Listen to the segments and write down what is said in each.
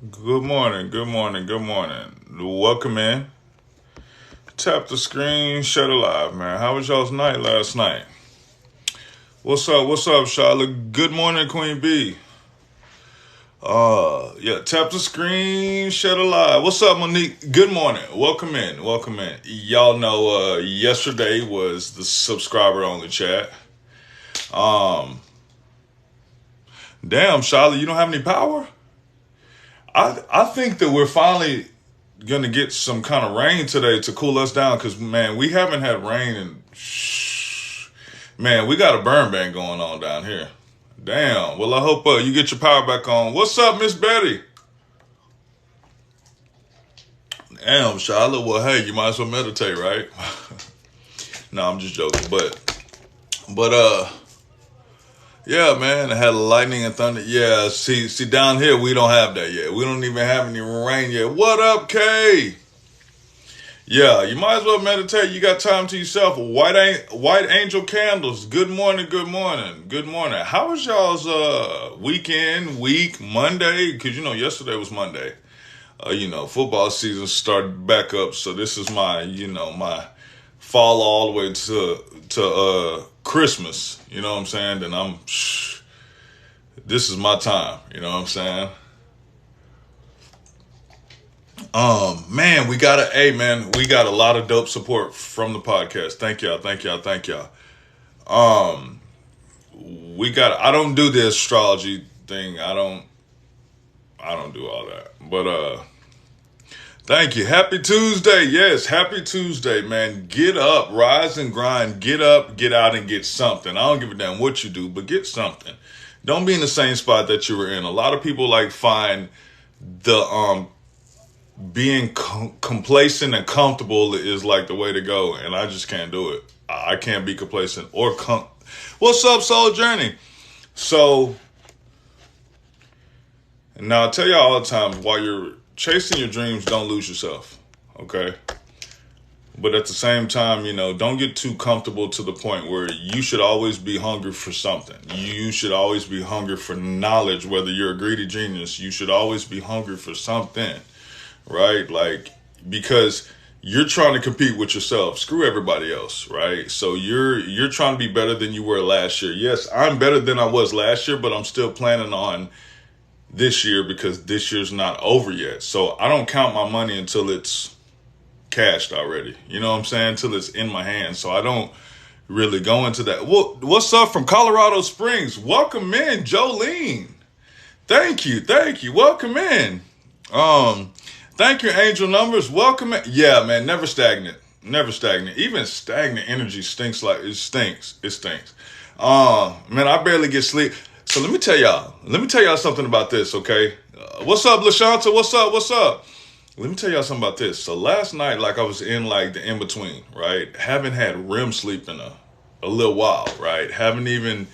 Good morning, good morning, good morning. Welcome in. Tap the screen, shut it live, man. How was y'all's night last night? What's up, Charlotte? Good morning, Queen B. Yeah, tap the screen, shut it live. What's up, Monique? Good morning. Welcome in, welcome in. Y'all know yesterday was the subscriber only chat. Um, Damn, Charlotte, you don't have any power? I think that we're finally gonna get some kind of rain today to cool us down because man, we haven't had rain and man, we got a burn ban going on down here. Damn. Well, I hope you get your power back on. What's up, Miss Betty? Damn, Charlotte. Well, hey, you might as well meditate, right? No, I'm just joking. But yeah, man, I had lightning and thunder. Yeah, see, down here we don't have that yet. We don't even have any rain yet. What up, Kay? Yeah, you might as well meditate. You got time to yourself. White angel candles. Good morning, good morning, good morning. How was y'all's week, Monday? Because yesterday was Monday. Football season started back up, so this is my fall all the way to Christmas. You know what I'm saying? Then this is my time. You know what I'm saying? Man, we got a lot of dope support from the podcast. Thank y'all. Um, I don't do the astrology thing. I don't do all that. But thank you. Happy Tuesday. Yes, happy Tuesday, man. Get up, rise and grind. Get up, get out and get something. I don't give a damn what you do, but get something. Don't be in the same spot that you were in. A lot of people find the being complacent and comfortable is the way to go, and I just can't do it. I can't be complacent or What's up, Soul Journey? So now I tell y'all all the time, while you're chasing your dreams, don't lose yourself, okay? But at the same time, don't get too comfortable to the point where you should always be hungry for something. You should always be hungry for knowledge, whether you're a greedy genius. You should always be hungry for something. Right? Because you're trying to compete with yourself. Screw everybody else, right? So you're trying to be better than you were last year. Yes, I'm better than I was last year, but I'm still planning on this year because this year's not over yet. So I don't count my money until it's cashed already. You know what I'm saying? Until it's in my hand. So I don't really go into that. Well, what's up from Colorado Springs? Welcome in, Jolene. Thank you. Welcome in. Thank you, Angel Numbers. Welcome in. Yeah, man, never stagnant. Even stagnant energy stinks. It stinks. Man, I barely get sleep. So let me tell y'all something about this, okay? What's up, LaShanta? What's up? Let me tell y'all something about this. So last night, I was in the in-between, right? Haven't had REM sleep in a little while, right? Haven't even,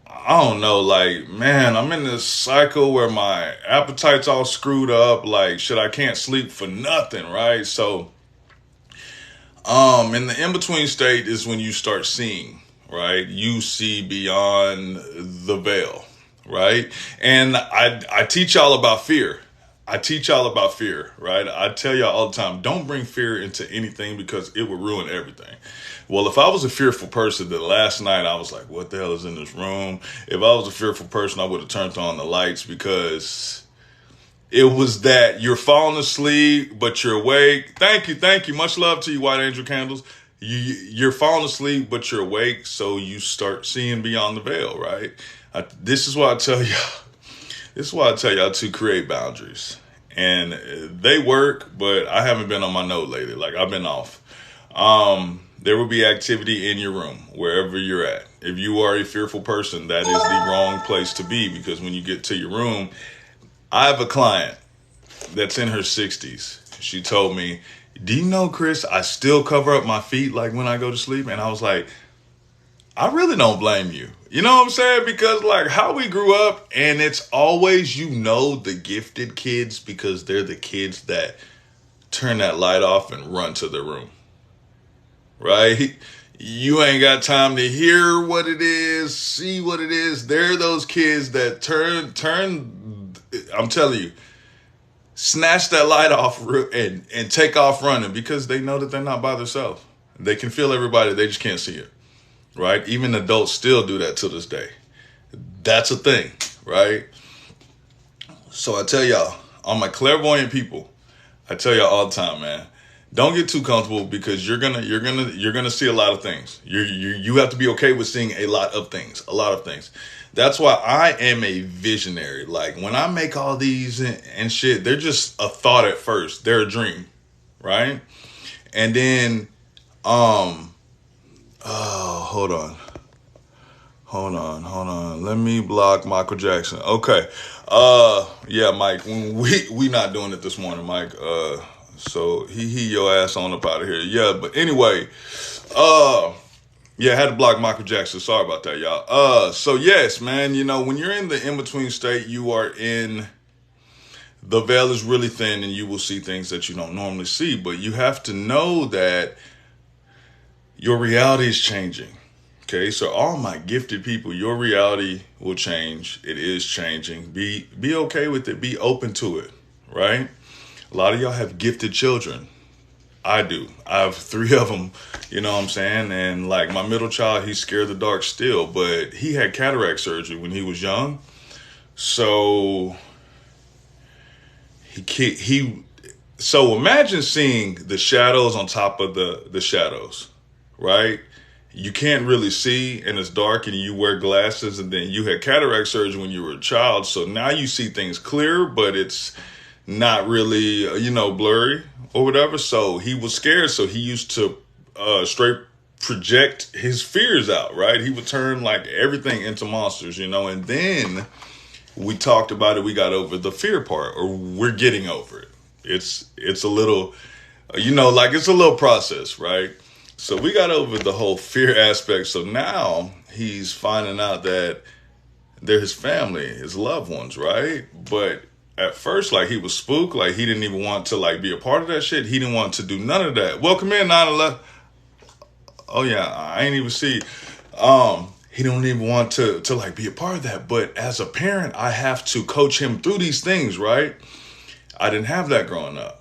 I don't know, man, I'm in this cycle where my appetite's all screwed up. Shit, I can't sleep for nothing, right? So, in the in-between state is when you start seeing, right? You see beyond the veil, right? And I teach y'all about fear. Right? I tell y'all all the time, don't bring fear into anything because it will ruin everything. Well, if I was a fearful person, then last night I was like, what the hell is in this room? If I was a fearful person, I would have turned on the lights because it was that you're falling asleep, but you're awake. Thank you. Much love to you, White Angel Candles. You're falling asleep, but you're awake, so you start seeing beyond the veil, right? This is why I tell y'all to create boundaries. And they work, but I haven't been on my note lately. I've been off. There will be activity in your room, wherever you're at. If you are a fearful person, that is the wrong place to be because when you get to your room, I have a client that's in her 60s. She told me, do you know, Chris, I still cover up my feet when I go to sleep? And I was like, I really don't blame you. You know what I'm saying? Because how we grew up, and it's always, the gifted kids because they're the kids that turn that light off and run to their room. Right? You ain't got time to hear what it is, see what it is. They're those kids that turn, I'm telling you, snatch that light off and take off running because they know that they're not by themselves. They can feel everybody, they just can't see it, right? Even adults still do that to this day. That's a thing, right? So I tell y'all, all my clairvoyant people, I tell y'all all the time, man, don't get too comfortable because you're gonna see a lot of things. You have to be okay with seeing a lot of things. That's why I am a visionary. Like when I make all these and shit, they're just a thought at first. They're a dream, right? And then, hold on. Let me block Michael Jackson. Okay. Yeah, Mike, we not doing it this morning, Mike. So he your ass on up out of here. Yeah, but anyway, yeah, I had to block Michael Jackson. Sorry about that, y'all. So yes, man, you know, when you're in the in-between state, you are in the veil is really thin and you will see things that you don't normally see, but you have to know that your reality is changing. Okay, so all my gifted people, your reality will change. It is changing. Be okay with it. Be open to it, right? A lot of y'all have gifted children. I do. I have 3 of them, you know what I'm saying? And like my middle child, he's scared of the dark still, but he had cataract surgery when he was young. So so imagine seeing the shadows on top of the shadows, right? You can't really see and it's dark and you wear glasses, and then you had cataract surgery when you were a child. So now you see things clear, but it's not really, blurry or whatever. So he was scared. So he used to straight project his fears out, right? He would turn like everything into monsters, and then we talked about it. We got over the fear part, or we're getting over it. It's a little, it's a little process, right? So we got over the whole fear aspect. So now he's finding out that they're his family, his loved ones, right? But at first, like, he was spooked. Like, he didn't even want to, like, be a part of that shit. He didn't want to do none of that. Welcome in, 9/11. Oh, yeah, I ain't even see. He don't even want to like, be a part of that. But as a parent, I have to coach him through these things, right? I didn't have that growing up.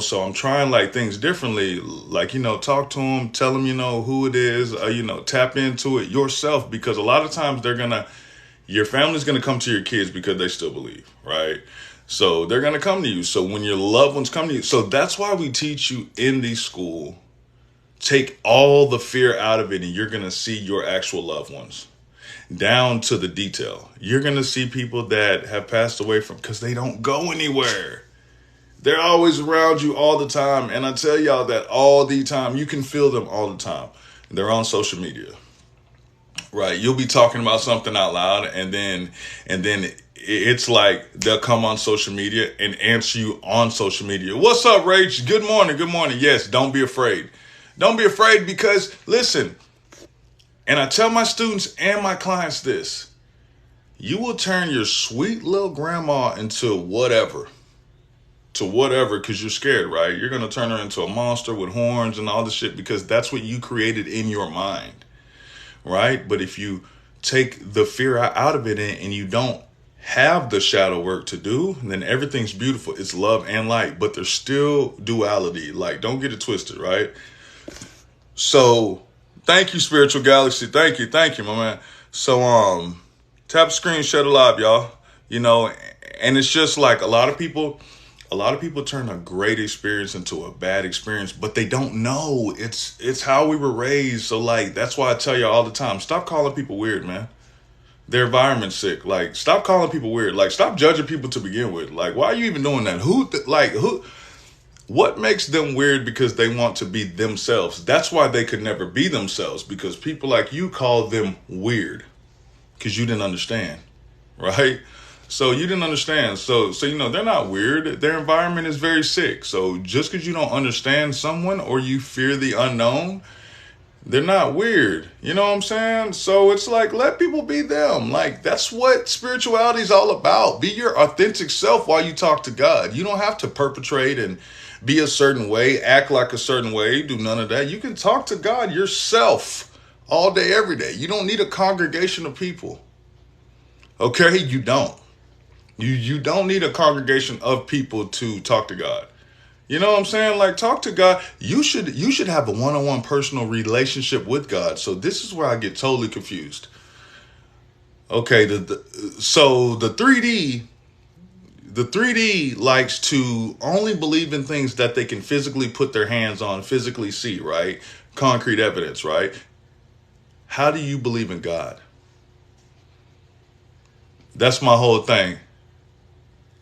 So I'm trying like things differently, like, talk to them, tell them, who it is, tap into it yourself, because a lot of times your family's going to come to your kids because they still believe, right? So they're going to come to you. So when your loved ones come to you, so that's why we teach you in the school, take all the fear out of it, and you're going to see your actual loved ones down to the detail. You're going to see people that have passed away because they don't go anywhere. They're always around you all the time. And I tell y'all that all the time. You can feel them all the time. They're on social media, right? You'll be talking about something out loud, and then it's like they'll come on social media and answer you on social media. What's up, Rach? Good morning. Good morning. Yes, don't be afraid. Don't be afraid, because listen, and I tell my students and my clients this, you will turn your sweet little grandma into whatever. Because you're scared, right? You're going to turn her into a monster with horns and all this shit because that's what you created in your mind, right? But if you take the fear out of it and you don't have the shadow work to do, then everything's beautiful. It's love and light, but there's still duality. Like, don't get it twisted, right? So thank you, Spiritual Galaxy. Thank you, my man. So tap screen, share the live, y'all. And it's just like a lot of people turn a great experience into a bad experience, but they don't know. It's how we were raised. So like, that's why I tell you all the time, stop calling people weird, man. Their environment's sick. Like, stop calling people weird. Like, stop judging people to begin with. Like, why are you even doing that? What makes them weird? Because they want to be themselves. That's why they could never be themselves, because people like you call them weird because you didn't understand, right? So you didn't understand. So they're not weird. Their environment is very sick. So just because you don't understand someone or you fear the unknown, they're not weird. You know what I'm saying? So it's like, let people be them. Like, that's what spirituality is all about. Be your authentic self while you talk to God. You don't have to perpetrate and be a certain way, act like a certain way, do none of that. You can talk to God yourself all day, every day. You don't need a congregation of people. Okay? You don't. You don't need a congregation of people to talk to God. You know what I'm saying? Like, talk to God. You should have a one-on-one personal relationship with God. So this is where I get totally confused. Okay, so the 3D likes to only believe in things that they can physically put their hands on, physically see, right? Concrete evidence, right? How do you believe in God? That's my whole thing.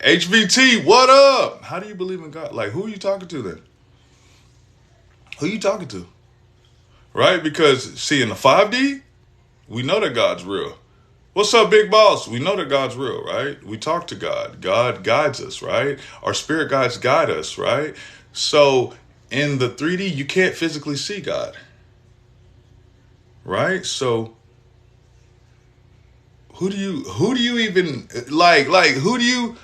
HVT, what up? How do you believe in God? Like, who are you talking to then? Who are you talking to? Right? Because, see, in the 5D, we know that God's real. What's up, big boss? We know that God's real, right? We talk to God. God guides us, right? Our spirit guides guide us, right? So in the 3D, you can't physically see God, right? So who do you even like who do you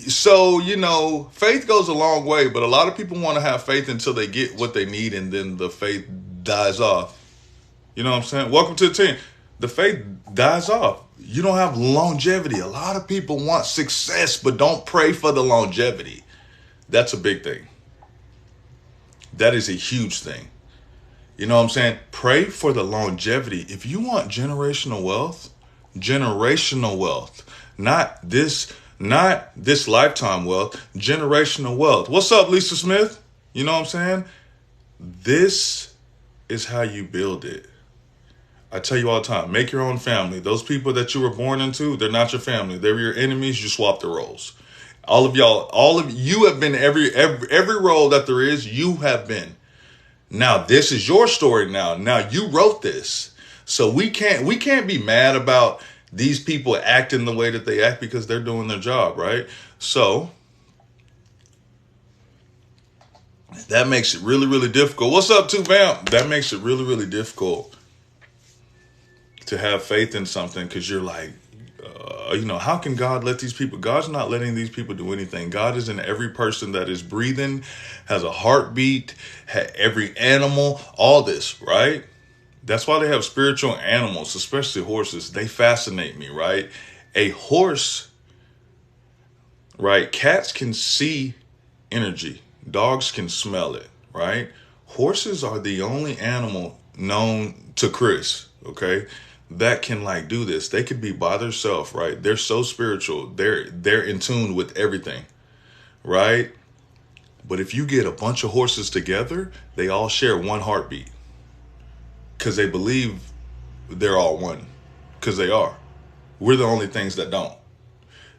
so faith goes a long way, but a lot of people want to have faith until they get what they need, and then the faith dies off. You know what I'm saying? Welcome to the team. The faith dies off. You don't have longevity. A lot of people want success, but don't pray for the longevity. That's a big thing. That is a huge thing. You know what I'm saying? Pray for the longevity. If you want generational wealth, not this lifetime wealth, generational wealth. What's up, Lisa Smith? You know what I'm saying? This is how you build it. I tell you all the time, make your own family. Those people that you were born into, they're not your family. They're your enemies. You swap the roles. All of you have been every role that there is, you have been. Now this is your story now. Now you wrote this. So we can't be mad about these people acting the way that they act because they're doing their job, right? So that makes it really, really difficult. What's up, 2Vamp? That makes it really, really difficult to have faith in something, because you're like, how can God let these people? God's not letting these people do anything. God is in every person that is breathing, has a heartbeat, every animal, all this, right? That's why they have spiritual animals, especially horses. They fascinate me, right? A horse, right? Cats can see energy. Dogs can smell it, right? Horses are the only animal known to Chris, okay, that can do this. They could be by themselves, right? They're so spiritual. They're in tune with everything, right? But if you get a bunch of horses together, they all share one heartbeat because they believe they're all one, because they are. We're the only things that don't.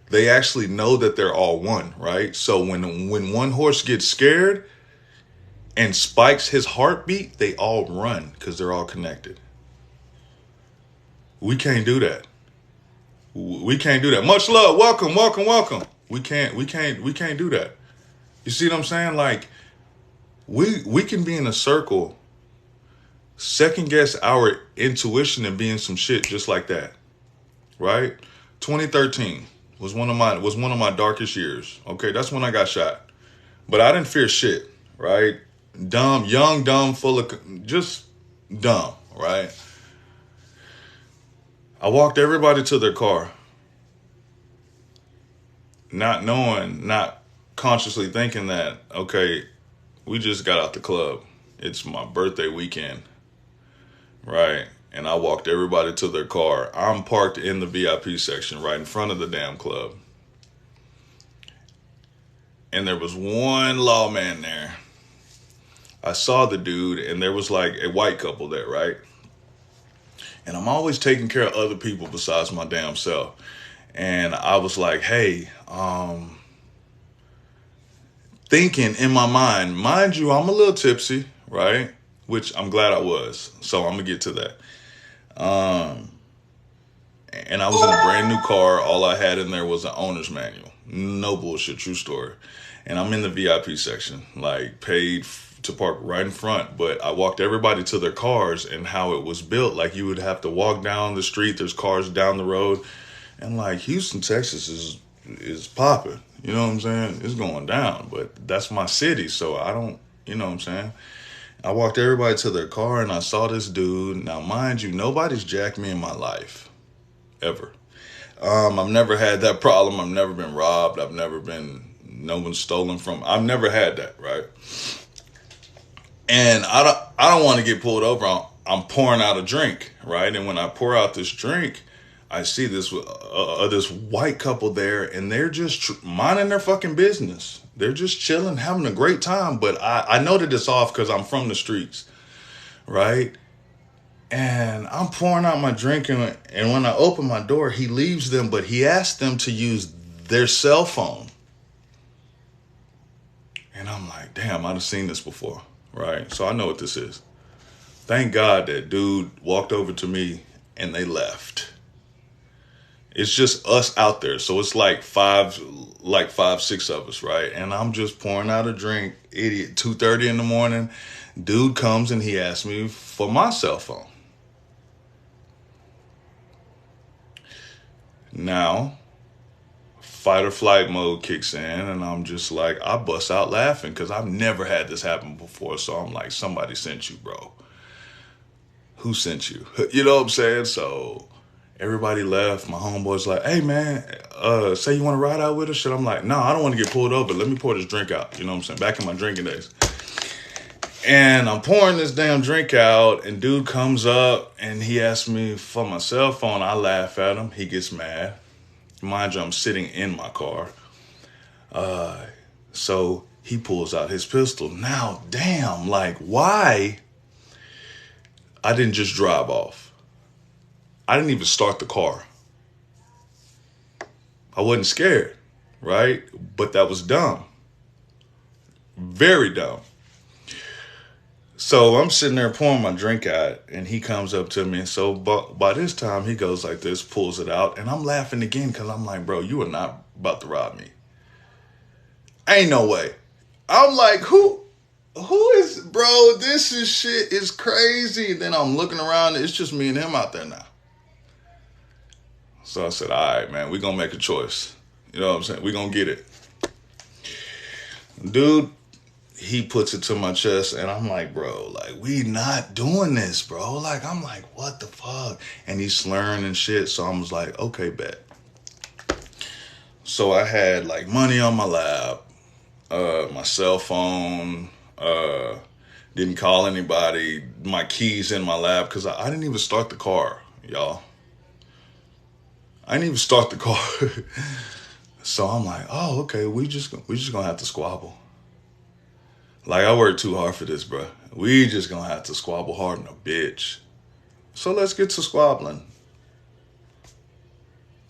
They actually know that they're all one, right? So when one horse gets scared and spikes his heartbeat, they all run because they're all connected. We can't do that. We can't do that. Much love. Welcome, welcome, welcome. We can't do that. You see what I'm saying? Like, we can be in a circle, second guess our intuition and be in some shit just like that. Right? 2013 was one of my darkest years. Okay, that's when I got shot. But I didn't fear shit, right? Dumb, young, dumb, full of just dumb, right? I walked everybody to their car, not consciously thinking that, okay, we just got out the club. It's my birthday weekend, right? And I walked everybody to their car. I'm parked in the VIP section right in front of the damn club. And there was one lawman there. I saw the dude, and there was like a white couple there, right? And I'm always taking care of other people besides my damn self. And I was like, hey, thinking in my mind you, I'm a little tipsy, right? Which I'm glad I was. So I'm going to get to that. And I was in a brand new car. All I had in there was an owner's manual. No bullshit, true story. And I'm in the VIP section, like paid to park right in front, but I walked everybody to their cars, and how it was built, like you would have to walk down the street, there's cars down the road, and like Houston, Texas is popping, you know what I'm saying? It's going down, but that's my city, so I don't, you know what I'm saying? I walked everybody to their car, and I saw this dude. Now, mind you, nobody's jacked me in my life, ever. I've never had that problem. I've never been robbed. No one stolen from. I've never had that, right? And I don't want to get pulled over. I'm pouring out a drink, right? And when I pour out this drink, I see this white couple there, and they're just minding their fucking business. They're just chilling, having a great time. But I know that it's off because I'm from the streets, right? And I'm pouring out my drink, and when I open my door, he leaves them, but he asked them to use their cell phone. And I'm like, damn, I've seen this before, right? So I know what this is. Thank God that dude walked over to me and they left. It's just us out there. So it's like five, six of us, right? And I'm just pouring out a drink, idiot, 2:30 in the morning. Dude comes and he asks me for my cell phone. Now, fight or flight mode kicks in, and I'm just like, I bust out laughing because I've never had this happen before. So I'm like, somebody sent you, bro. Who sent you? You know what I'm saying? So everybody left. My homeboy's like, hey, man, say you want to ride out with us? Shit, I'm like, no, I don't want to get pulled over. Let me pour this drink out. You know what I'm saying? Back in my drinking days. And I'm pouring this damn drink out, and dude comes up, and he asks me for my cell phone. I laugh at him. He gets mad. Mind you, I'm sitting in my car. So he pulls out his pistol. Now, damn, like, why? I didn't just drive off. I didn't even start the car. I wasn't scared, right? But that was dumb. Very dumb. So I'm sitting there pouring my drink out, and he comes up to me. And so by this time, he goes like this, pulls it out, and I'm laughing again because I'm like, bro, you are not about to rob me. Ain't no way. I'm like, who is, bro, this is shit is crazy. Then I'm looking around, it's just me and him out there now. So I said, all right, man, we're going to make a choice. You know what I'm saying? We're going to get it. Dude, he puts it to my chest, and I'm like, bro, like, we not doing this, bro. Like, I'm like, what the fuck? And he's slurring and shit, so I was like, okay, bet. So I had, like, money on my lap, my cell phone, didn't call anybody, my keys in my lap, because I didn't even start the car, y'all. I didn't even start the car. So I'm like, oh, okay, we just gonna have to squabble. Like, I worked too hard for this, bro. We just gonna have to squabble hard in a bitch. So let's get to squabbling.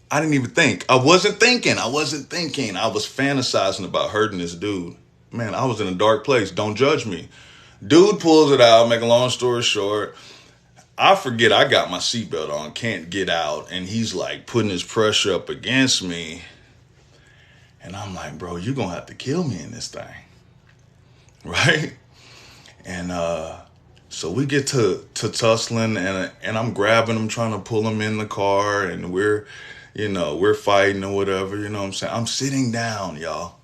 I didn't even think. I wasn't thinking. I was fantasizing about hurting this dude. Man, I was in a dark place. Don't judge me. Dude pulls it out, make a long story short. I forget I got my seatbelt on, can't get out. And he's like putting his pressure up against me. And I'm like, bro, you're gonna have to kill me in this thing. Right? And so we get to tussling, and I'm grabbing him, trying to pull him in the car, and we're fighting or whatever, you know what I'm saying? I'm sitting down, y'all.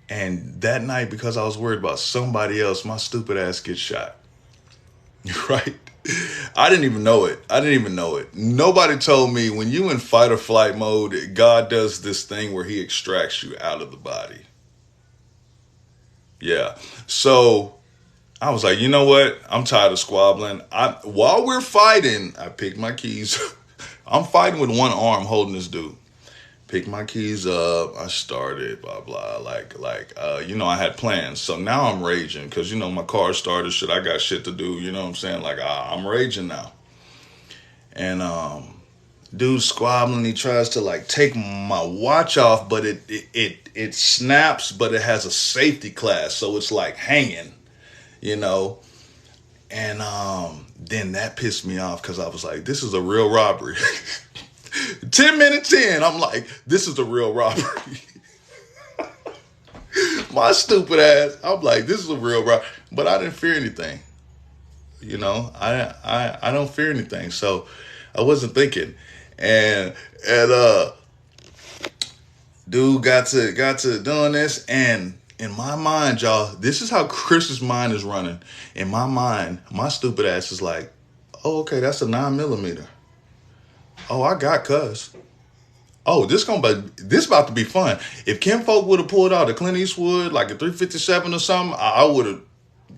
And that night, because I was worried about somebody else, my stupid ass gets shot. Right? I didn't even know it. Nobody told me when you in fight or flight mode, God does this thing where he extracts you out of the body. Yeah. So I was like, you know what? I'm tired of squabbling. While we're fighting, I picked my keys. I'm fighting with one arm holding this dude. Pick my keys up. I started, blah, blah. I had plans. So now I'm raging because, my car started. Shit, I got shit to do. You know what I'm saying? Like, I'm raging now. And dude squabbling. He tries to, like, take my watch off, but it snaps, but it has a safety class. So it's, like, hanging, And then that pissed me off because I was like, this is a real robbery. 10 minutes in, I'm like, this is a real robbery. My stupid ass, I'm like, this is a real robbery. But I didn't fear anything. I don't fear anything. So I wasn't thinking. And dude got to doing this, and in my mind, y'all, this is how Chris's mind is running. In my mind, my stupid ass is like, oh, okay, that's a 9mm. Oh, I got cuz. oh, this about to be fun. If Kim Folk would have pulled out a Clint Eastwood, like a 357 or something, I would have,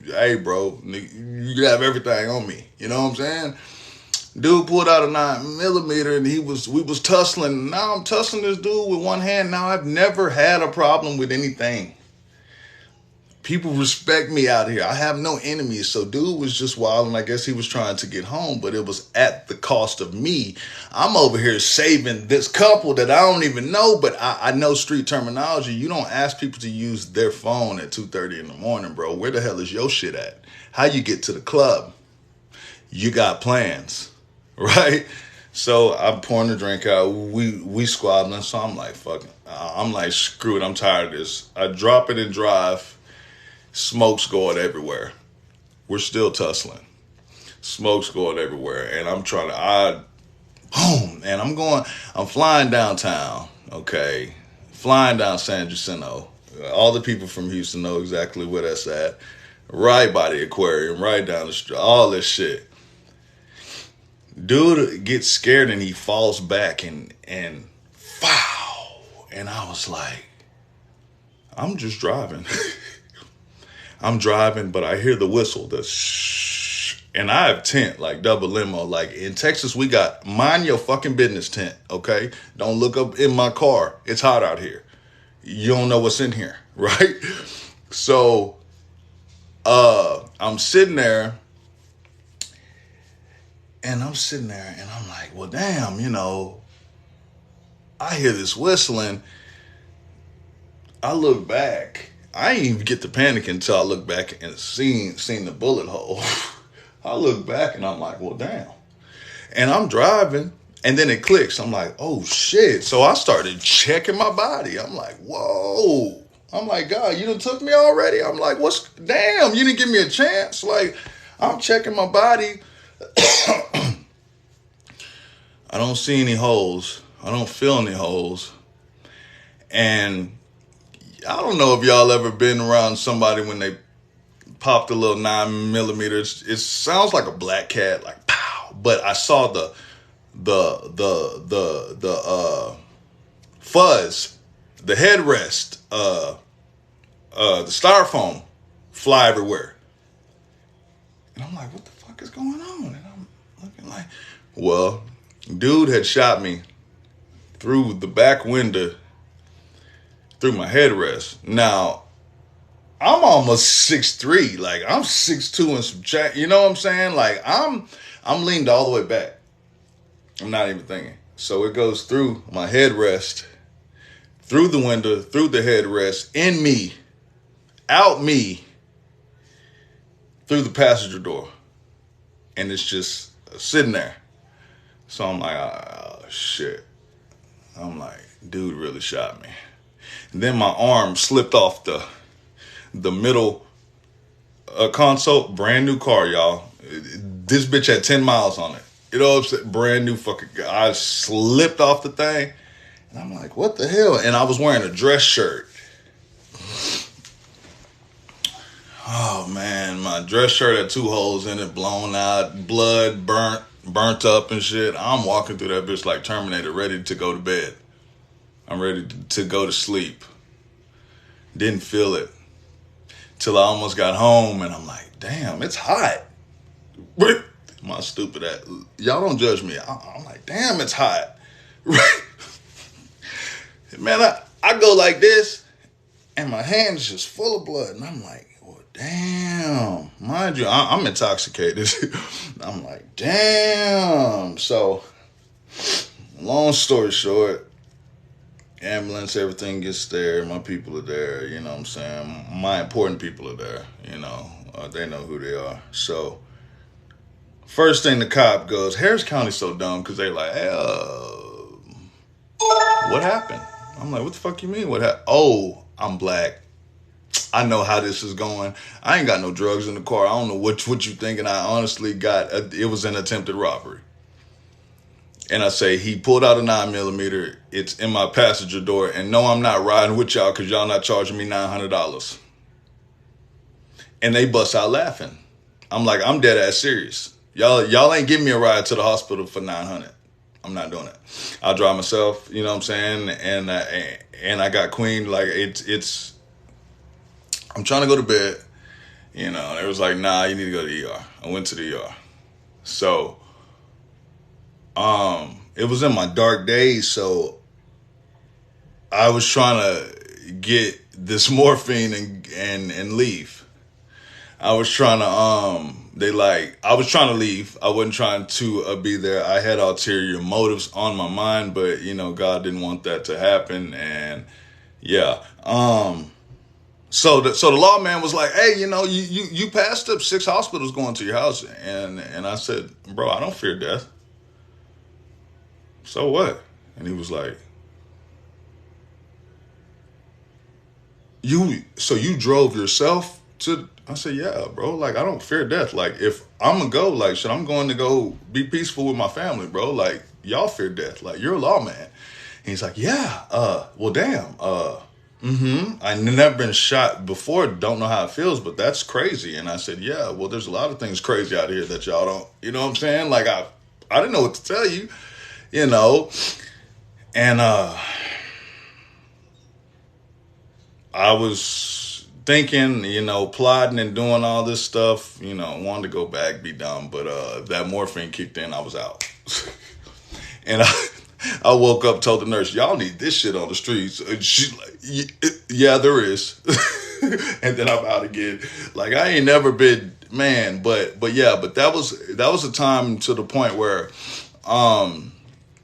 hey, bro, you could have everything on me. You know what I'm saying? Dude pulled out a 9mm and we was tussling. Now I'm tussling this dude with one hand. Now I've never had a problem with anything. People respect me out here. I have no enemies. So dude was just wild, and I guess he was trying to get home, but it was at the cost of me. I'm over here saving this couple that I don't even know, but I know street terminology. You don't ask people to use their phone at 2:30 in the morning, bro. Where the hell is your shit at? How you get to the club? You got plans, right? So I'm pouring the drink out. We squabbling. So I'm like, fuck it. I'm like, screw it. I'm tired of this. I drop it and drive. Smoke's going everywhere. We're still tussling. Smoke's going everywhere. And I'm trying to, boom. And I'm flying downtown, okay? Flying down San Jacinto. All the people from Houston know exactly where that's at. Right by the aquarium, right down the street, all this shit. Dude gets scared and he falls back and foul. And I was like, I'm just driving. I'm driving, but I hear the whistle, the shh, and I have tent, like double limo. Like in Texas, we got mind your fucking business tent, okay? Don't look up in my car. It's hot out here. You don't know what's in here, right? So, I'm sitting there, and I'm like, well, damn, I hear this whistling. I look back. I didn't even get to panic until I looked back and seen the bullet hole. I look back and I'm like, well, damn. And I'm driving and then it clicks. I'm like, oh shit. So I started checking my body. I'm like, whoa. I'm like, God, you done took me already? I'm like, damn, you didn't give me a chance. Like, I'm checking my body. I don't see any holes. I don't feel any holes. And I don't know if y'all ever been around somebody when they popped a little 9mm. It sounds like a black cat, like pow. But I saw the fuzz, the headrest, the styrofoam fly everywhere. And I'm like, what the fuck is going on? And I'm looking like, well, dude had shot me through the back window, through my headrest. Now, I'm almost 6'3", like I'm 6'2" and some jack. You know what I'm saying? Like I'm leaned all the way back. I'm not even thinking. So it goes through my headrest, through the window, through the headrest, in me, out me, through the passenger door, and it's just sitting there. So I'm like, oh shit. I'm like, dude really shot me. And then my arm slipped off the middle console. Brand new car, y'all. This bitch had 10 miles on it. You know what I'm saying? Brand new fucking car. I slipped off the thing. And I'm like, what the hell? And I was wearing a dress shirt. Oh, man. My dress shirt had 2 holes in it, blown out, blood, burnt up and shit. I'm walking through that bitch like Terminator, ready to go to bed. I'm ready to go to sleep. Didn't feel it till I almost got home, and I'm like, damn, it's hot. My stupid ass. Y'all don't judge me. I'm like, damn, it's hot. Man, I go like this, and my hand's just full of blood, and I'm like, well, damn. Mind you, I'm intoxicated. I'm like, damn. So, long story short, ambulance, everything gets there. My people are there, you know what I'm saying? My important people are there, they know who they are. So, first thing the cop goes, Harris County's so dumb because they're like, hey, what happened? I'm like, what the fuck you mean? What happened? Oh, I'm black. I know how this is going. I ain't got no drugs in the car. I don't know what you thinking. I honestly it was an attempted robbery. And I say, he pulled out a 9mm. It's in my passenger door. And no, I'm not riding with y'all because y'all not charging me $900. And they bust out laughing. I'm like, I'm dead ass serious. Y'all ain't giving me a ride to the hospital for $900. I'm not doing it. I'll drive myself. You know what I'm saying? And I got Queen. Like it's. I'm trying to go to bed. You know, it was like, nah, you need to go to the ER. I went to the ER. So, it was in my dark days, so I was trying to get this morphine and leave. I was trying to I was trying to leave. I wasn't trying to be there. I had ulterior motives on my mind, but you know, God didn't want that to happen, and yeah. So the lawman was like, hey, you know, you passed up 6 hospitals going to your house, and I said, bro, I don't fear death. So what? And he was like, you drove yourself to? I said, yeah, bro. Like, I don't fear death. Like, if I'm gonna go, like, shit, I'm going to go be peaceful with my family, bro. Like, y'all fear death. Like, you're a lawman. And he's like, yeah. Well, damn. I've never been shot before. Don't know how it feels, but that's crazy. And I said, yeah. Well, there's a lot of things crazy out here that y'all don't. You know what I'm saying? Like, I didn't know what to tell you. You know, and I was thinking, you know, plotting and doing all this stuff, you know, wanted to go back, be done, but that morphine kicked in, I was out. And I woke up, told the nurse, y'all need this shit on the streets. And she's like, yeah, there is. And then I'm out again. Like, I ain't never been, man, but that was a time to the point where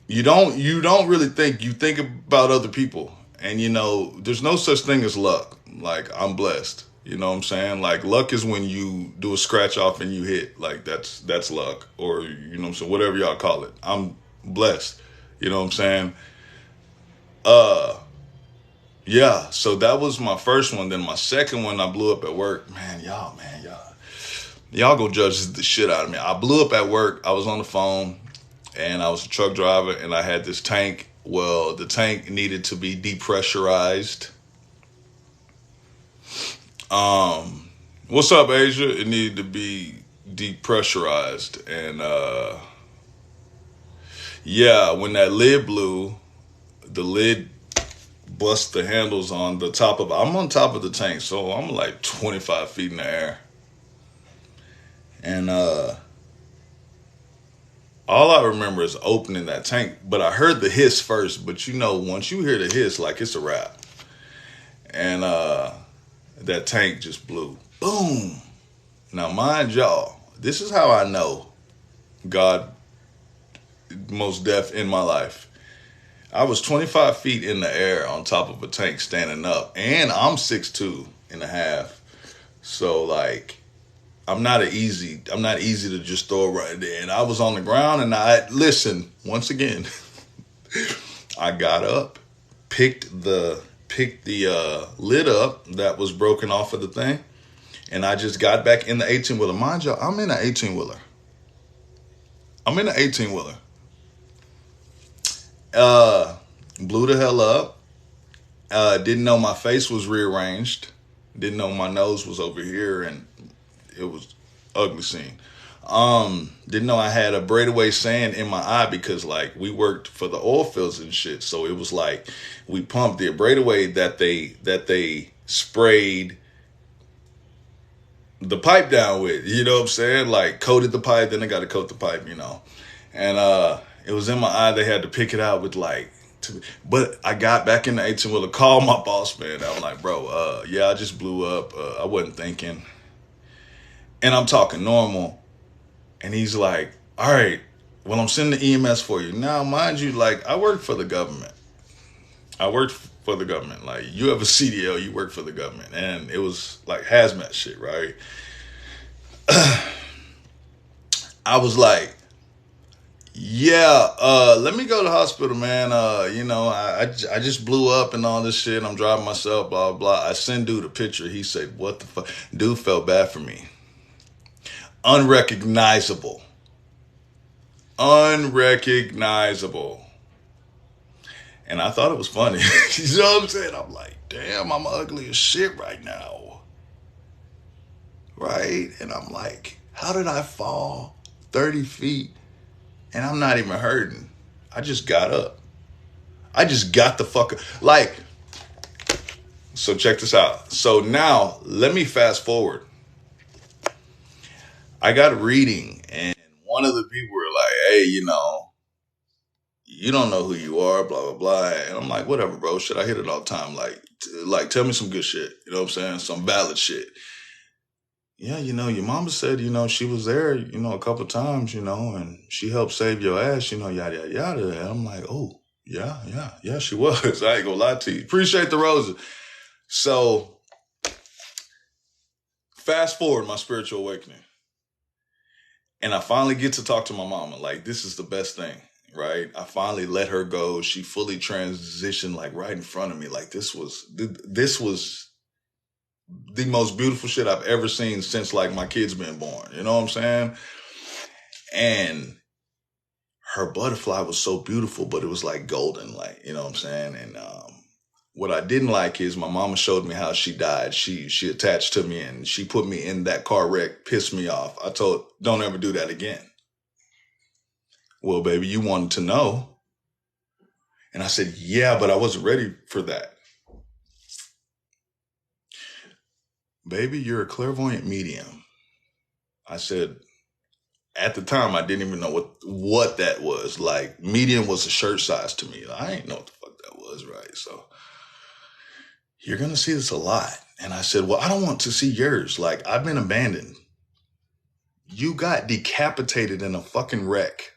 you don't really think, you think about other people. And you know, there's no such thing as luck. Like, I'm blessed. You know what I'm saying? Like, luck is when you do a scratch off and you hit. Like, that's luck. Or, you know what I'm saying, whatever y'all call it. I'm blessed. You know what I'm saying? Yeah, so that was my first one. Then my second one, I blew up at work. Y'all go judge the shit out of me. I blew up at work. I was on the phone, and I was a truck driver, and I had this tank. Well, the tank needed to be depressurized. What's up, Asia? It needed to be depressurized, and yeah, when that lid blew, the lid bust the handles on the top of. I'm on top of the tank, so I'm like 25 feet in the air, and all I remember is opening that tank. But I heard the hiss first. But you know, once you hear the hiss, like, it's a wrap, and that tank just blew, boom. Now, mind y'all, this is how I know God most deaf in my life. I was 25 feet in the air on top of a tank standing up, and I'm 6'2" and a half. So, like, I'm not easy to just throw right there. And I was on the ground, and listen, once again, I got up, picked the lid up that was broken off of the thing, and I just got back in the 18-wheeler. Mind you, I'm in an 18-wheeler. Blew the hell up. Didn't know my face was rearranged. Didn't know my nose was over here, and it was ugly scene. Didn't know I had a braidaway sand in my eye because, like, we worked for the oil fields and shit. So it was like we pumped the braidaway that they sprayed the pipe down with. You know what I'm saying? Like, coated the pipe, then they got to coat the pipe, you know. And it was in my eye. They had to pick it out with, like, but I got back in the 18-wheeler, called my boss, man. I'm like, bro, yeah, I just blew up. I wasn't thinking. And I'm talking normal. And he's like, all right, well, I'm sending the EMS for you. Now, mind you, like, I work for the government. Like, you have a CDL, you work for the government. And it was like hazmat shit, right? I was like, yeah, let me go to the hospital, man. You know, I just blew up and all this shit. I'm driving myself, blah, blah. I send dude a picture. He said, what the fuck? Dude felt bad for me. Unrecognizable. And I thought it was funny. You know what I'm saying? I'm like, damn, I'm ugly as shit right now. Right? And I'm like, how did I fall 30 feet? And I'm not even hurting. I just got up. I just got the fuck up. Like, so check this out. So now let me fast forward. I got a reading, and one of the people were like, hey, you don't know who you are, blah, blah, blah. And I'm like, whatever, bro. Shit, I hit it all the time. Like, tell me some good shit. You know what I'm saying? Some valid shit. Yeah, your mama said, she was there, a couple times, and she helped save your ass, yada, yada, yada. And I'm like, oh, yeah, she was. I ain't gonna lie to you. Appreciate the roses. So, fast forward my spiritual awakening. And I finally get to talk to my mama. Like, this is the best thing, right? I finally let her go. She fully transitioned, like, right in front of me. Like, this was the most beautiful shit I've ever seen since, like, my kid's been born. You know what I'm saying? And her butterfly was so beautiful, but it was like golden, like, you know what I'm saying? And what I didn't like is my mama showed me how she died. She attached to me and she put me in that car wreck, pissed me off. I told, don't ever do that again. Well, baby, you wanted to know. And I said, yeah, but I wasn't ready for that. Baby, you're a clairvoyant medium. I said, at the time, I didn't even know what that was. Like, medium was a shirt size to me. I ain't know what the fuck that was, right? So, you're going to see this a lot. And I said, well, I don't want to see yours. Like, I've been abandoned. You got decapitated in a fucking wreck.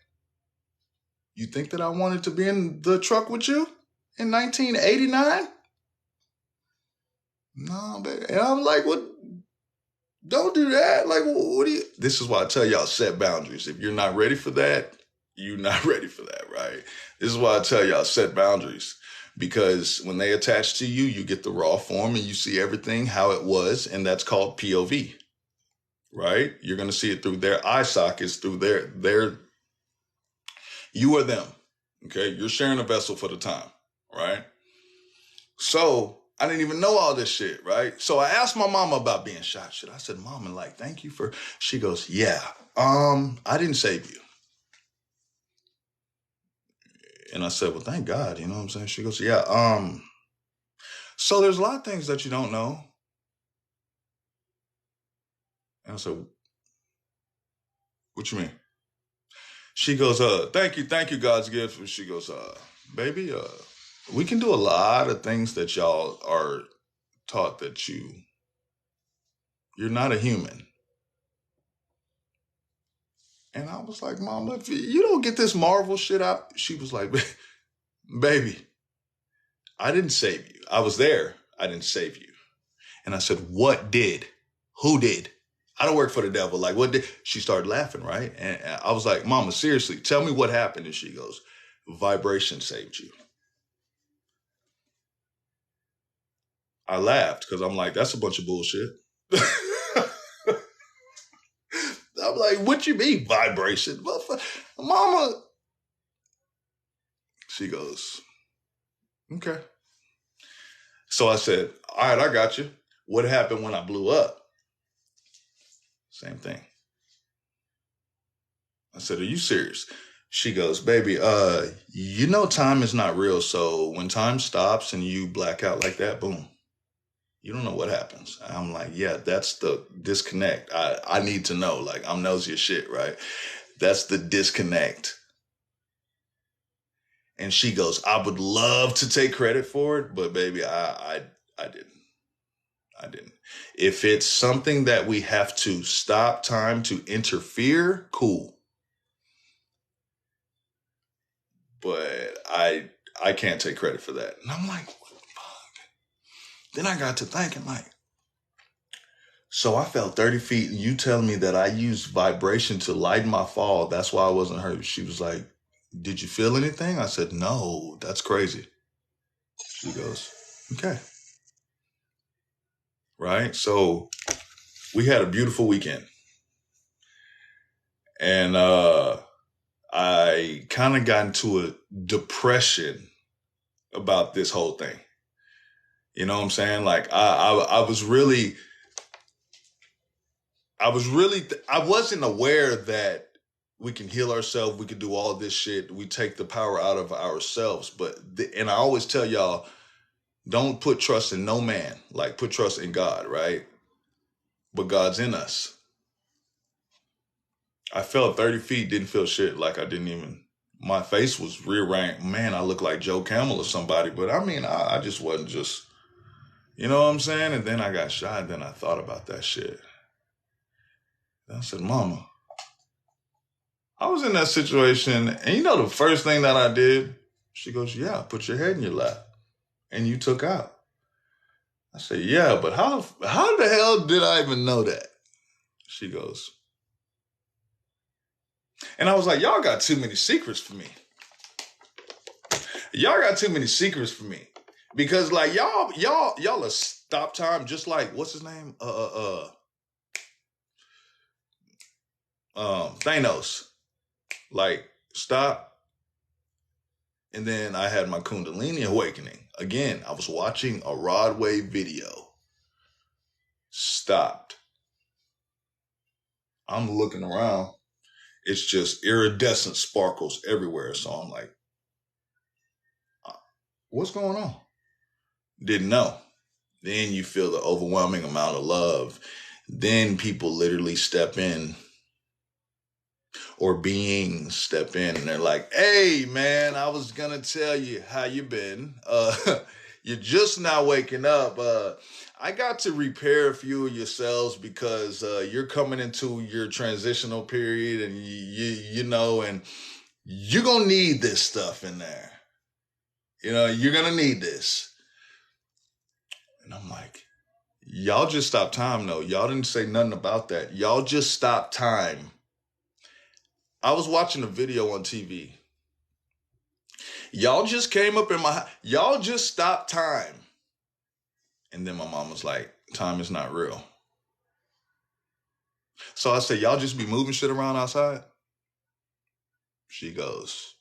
You think that I wanted to be in the truck with you in 1989? No, baby. And I was like, what? Don't do that. Like, what do you? This is why I tell y'all, set boundaries. If you're not ready for that, you're not ready for that, right? This is why I tell y'all, set boundaries. Because when they attach to you, you get the raw form and you see everything how it was. And that's called POV, right? You're going to see it through their eye sockets, through their, you are them. Okay. You're sharing a vessel for the time, right? So I didn't even know all this shit, right? So I asked my mama about being shot. Shit, I said, Mama, like, thank you for, she goes, yeah, I didn't save you. And I said, well, thank God, you know what I'm saying? She goes, yeah, so there's a lot of things that you don't know. And I said, what you mean? She goes, thank you, God's gift. And she goes, baby, we can do a lot of things that y'all are taught that you're not a human. And I was like, Mama, if you don't get this Marvel shit out. She was like, baby, I didn't save you. I was there. I didn't save you. And I said, what did? Who did? I don't work for the devil. Like, what did? She started laughing, right? And I was like, Mama, seriously, tell me what happened. And she goes, vibration saved you. I laughed because I'm like, that's a bunch of bullshit. I'm like, what you mean vibration? Well, Mama. She goes, okay. So I said, all right, I got you. What happened when I blew up? Same thing. I said, are you serious? She goes, baby, time is not real. So when time stops and you black out like that, boom, you don't know what happens. I'm like, yeah, that's the disconnect. I need to know. Like, I'm nosy as shit, right? That's the disconnect. And she goes, I would love to take credit for it, but baby, I didn't. I didn't. If it's something that we have to stop time to interfere, cool. But I can't take credit for that. And I'm like, what the fuck? Then I got to thinking, like, so I fell 30 feet and you telling me that I used vibration to lighten my fall. That's why I wasn't hurt. She was like, did you feel anything? I said, no, that's crazy. She goes, okay. Right? So we had a beautiful weekend. And I kind of got into a depression about this whole thing. You know what I'm saying? Like I wasn't aware that we can heal ourselves. We can do all this shit. We take the power out of ourselves. And I always tell y'all, don't put trust in no man. Like, put trust in God, right? But God's in us. I fell 30 feet, didn't feel shit. Like, I didn't even, my face was rearranged. Man, I look like Joe Camel or somebody. But I mean, I just wasn't just, you know what I'm saying? And then I got shot. Then I thought about that shit. And I said, Mama, I was in that situation. And you know the first thing that I did? She goes, yeah, put your head in your lap. And you took out. I said, yeah, but how the hell did I even know that? She goes, and I was like, y'all got too many secrets for me. Y'all got too many secrets for me. Because like y'all are stop time, just like, what's his name? Thanos. Like, stop. And then I had my Kundalini awakening. Again, I was watching a Rod Wave video. Stopped. I'm looking around. It's just iridescent sparkles everywhere. So I'm like, what's going on? Didn't know. Then you feel the overwhelming amount of love. Then people literally step in, or beings step in, and they're like, hey, man, I was going to tell you how you been. You're just now waking up. I got to repair a few of your cells because you're coming into your transitional period, and you know, and you're going to need this stuff in there. You know, you're going to need this. And I'm like, y'all just stopped time, though. Y'all didn't say nothing about that. Y'all just stopped time. I was watching a video on TV. Y'all just came up in y'all just stopped time. And then my mom was like, time is not real. So I said, y'all just be moving shit around outside? She goes.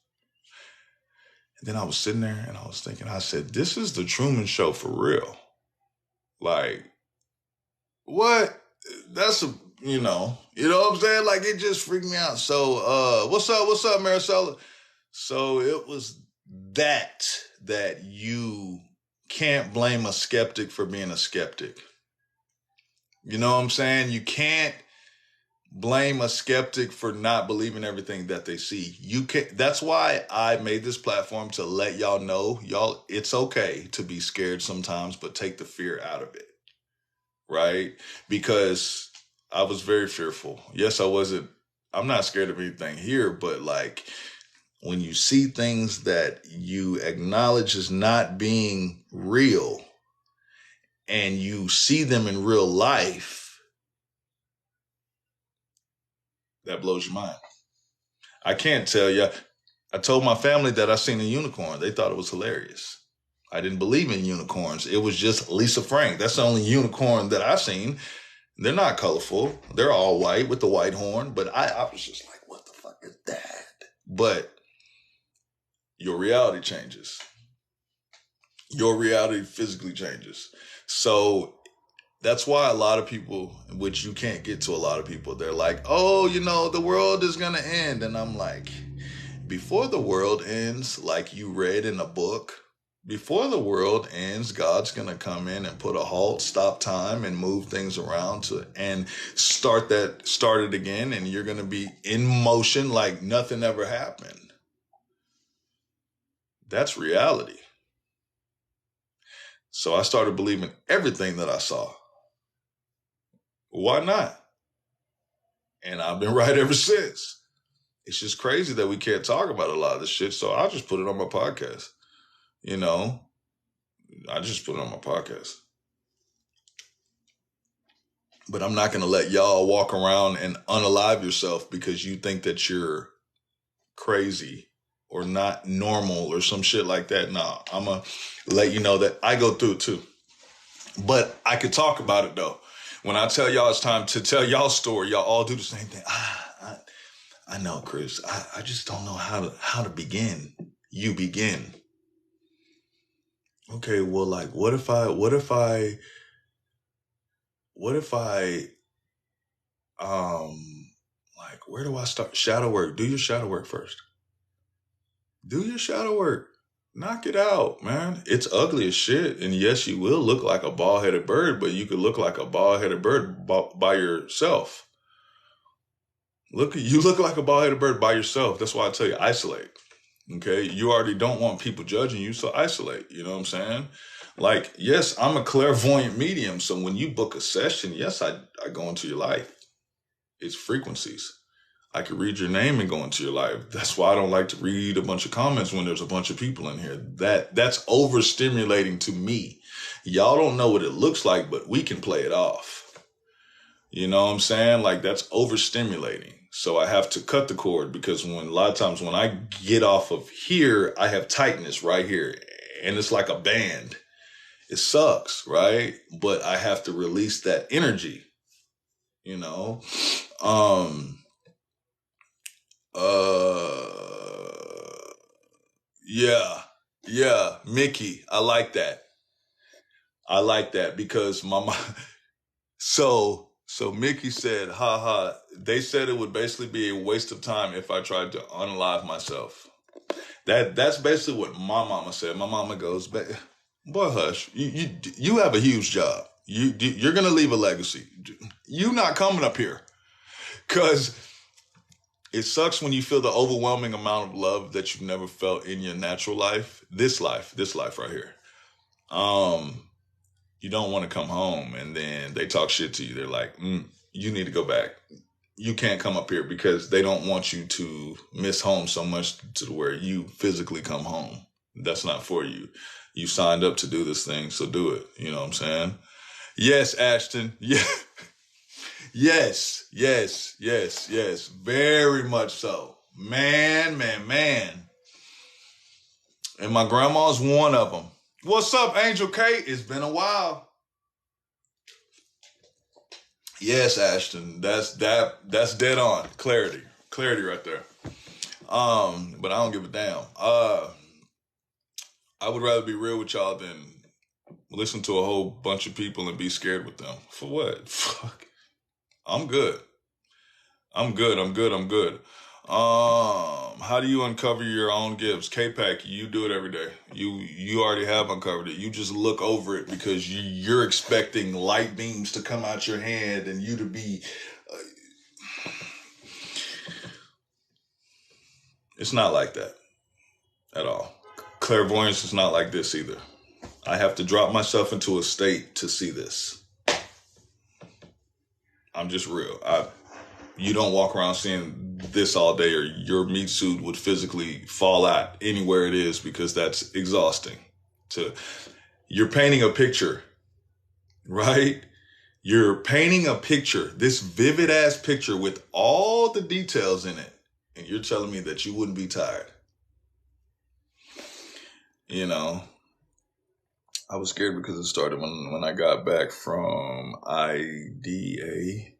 And then I was sitting there and I was thinking, I said, this is the Truman Show for real. Like, what? That's you know what I'm saying? Like, it just freaked me out. So, what's up, Maricela? So it was that you can't blame a skeptic for being a skeptic. You know what I'm saying? You can't blame a skeptic for not believing everything that they see. That's why I made this platform, to let y'all know, it's okay to be scared sometimes, but take the fear out of it. Right? Because I was very fearful. Yes, I'm not scared of anything here, but like, when you see things that you acknowledge as not being real, and you see them in real life, that blows your mind. I can't tell you. I told my family that I seen a unicorn. They thought it was hilarious. I didn't believe in unicorns. It was just Lisa Frank. That's the only unicorn that I've seen. They're not colorful. They're all white with the white horn. But I was just like, what the fuck is that? But your reality changes. Your reality physically changes. So that's why a lot of people, which you can't get to a lot of people, they're like, oh, the world is going to end. And I'm like, before the world ends, like you read in a book, before the world ends, God's going to come in and put a halt, stop time, and move things around and start it again. And you're going to be in motion like nothing ever happened. That's reality. So I started believing everything that I saw. Why not? And I've been right ever since. It's just crazy that we can't talk about a lot of this shit. So I'll just put it on my podcast. I just put it on my podcast. But I'm not going to let y'all walk around and unalive yourself because you think that you're crazy or not normal or some shit like that. No, I'm going to let you know that I go through it too. But I could talk about it though. When I tell y'all it's time to tell y'all story, y'all all do the same thing. I know, Chris. I just don't know how to begin. You begin. Okay, well, like, what if I like, where do I start? Shadow work. Do your shadow work first. Do your shadow work. Knock it out, man. It's ugly as shit. And yes, you will look like a bald headed bird, but you could look like a bald headed bird by yourself. You look like a bald headed bird by yourself. That's why I tell you, isolate. Okay. You already don't want people judging you, so isolate. You know what I'm saying? Like, yes, I'm a clairvoyant medium. So when you book a session, yes, I go into your life. It's frequencies. I could read your name and go into your life. That's why I don't like to read a bunch of comments when there's a bunch of people in here. That's overstimulating to me. Y'all don't know what it looks like, but we can play it off. You know what I'm saying? Like, that's overstimulating. So I have to cut the cord, because a lot of times when I get off of here, I have tightness right here, and it's like a band. It sucks, right? But I have to release that energy, you know? Yeah, Mickey, I like that because so Mickey said, they said it would basically be a waste of time if I tried to unalive myself. That's basically what my mama said. My mama goes, boy, hush, you have a huge job. You're going to leave a legacy. You not coming up here, because it sucks when you feel the overwhelming amount of love that you've never felt in your natural life. This life right here. You don't want to come home, and then they talk shit to you. They're like, you need to go back. You can't come up here, because they don't want you to miss home so much to where you physically come home. That's not for you. You signed up to do this thing, so do it. You know what I'm saying? Yes, Ashton. Yeah. Yes. Very much so. Man. And my grandma's one of them. What's up, Angel K? It's been a while. Yes, Ashton. That's dead on. Clarity right there. But I don't give a damn. I would rather be real with y'all than listen to a whole bunch of people and be scared with them. For what? Fuck. I'm good. How do you uncover your own gifts? K-Pack, you do it every day. You already have uncovered it. You just look over it because you're expecting light beams to come out your hand and you to be... It's not like that at all. Clairvoyance is not like this either. I have to drop myself into a state to see this. I'm just real. You don't walk around seeing this all day, or your meat suit would physically fall out anywhere it is, because that's exhausting. You're painting a picture, right? You're painting a picture, this vivid ass picture with all the details in it, and you're telling me that you wouldn't be tired. You know, I was scared because it started when I got back from IDA.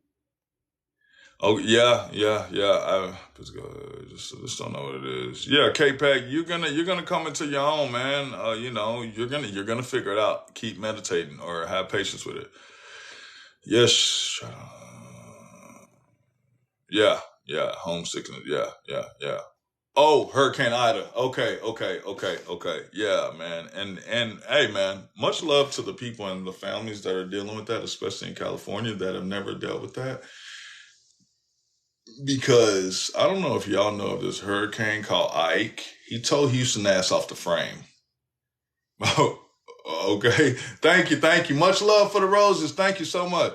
Oh yeah. I just don't know what it is. Yeah, K-Pack, you're gonna come into your own, man. You're gonna figure it out. Keep meditating or have patience with it. Yes. Yeah. Homesickness. Yeah. Oh, Hurricane Ida. Okay. Yeah, man. And hey, man, much love to the people and the families that are dealing with that, especially in California, that have never dealt with that. Because I don't know if y'all know of this hurricane called Ike. He tore Houston ass off the frame. Okay. Thank you. Much love for the roses. Thank you so much.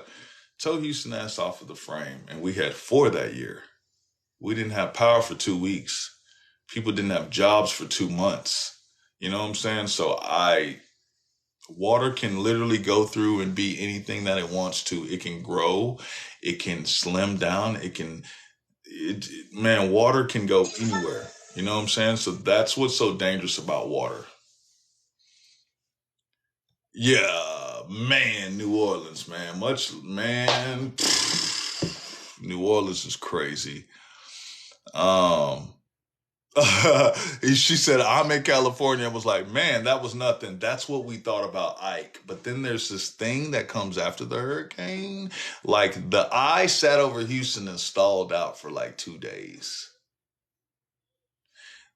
Tore Houston ass off of the frame. And we had 4 that year. We didn't have power for 2 weeks. People didn't have jobs for 2 months. You know what I'm saying? So water can literally go through and be anything that it wants to. It can grow. It can slim down. Water can go anywhere. You know what I'm saying? So that's what's so dangerous about water. Yeah, man, New Orleans, man. New Orleans is crazy. She said, I'm in California. I was like, man, that was nothing. That's what we thought about Ike. But then there's this thing that comes after the hurricane. Like the eye sat over Houston and stalled out for like 2 days.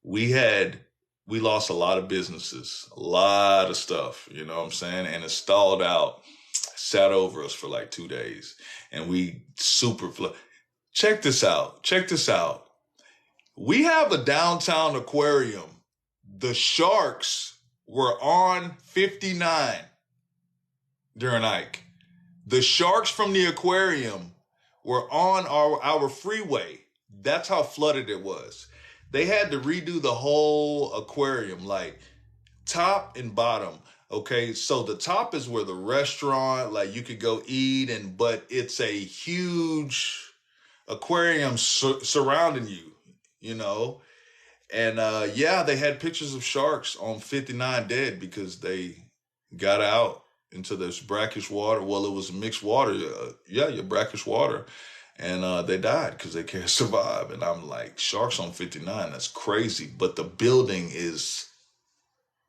We had, we lost a lot of businesses, a lot of stuff, you know what I'm saying? And it stalled out, sat over us for like 2 days. And we super, check this out. Check this out. We have a downtown aquarium. The sharks were on 59 during Ike. The sharks from the aquarium were on our freeway. That's how flooded it was. They had to redo the whole aquarium, like top and bottom. Okay, so the top is where the restaurant, like you could go eat, and but it's a huge aquarium surrounding you, you know. And yeah, they had pictures of sharks on 59 dead because they got out into this brackish water. Well, it was mixed water. Yeah, your brackish water. And they died because they can't survive. And I'm like, sharks on 59, that's crazy. But the building is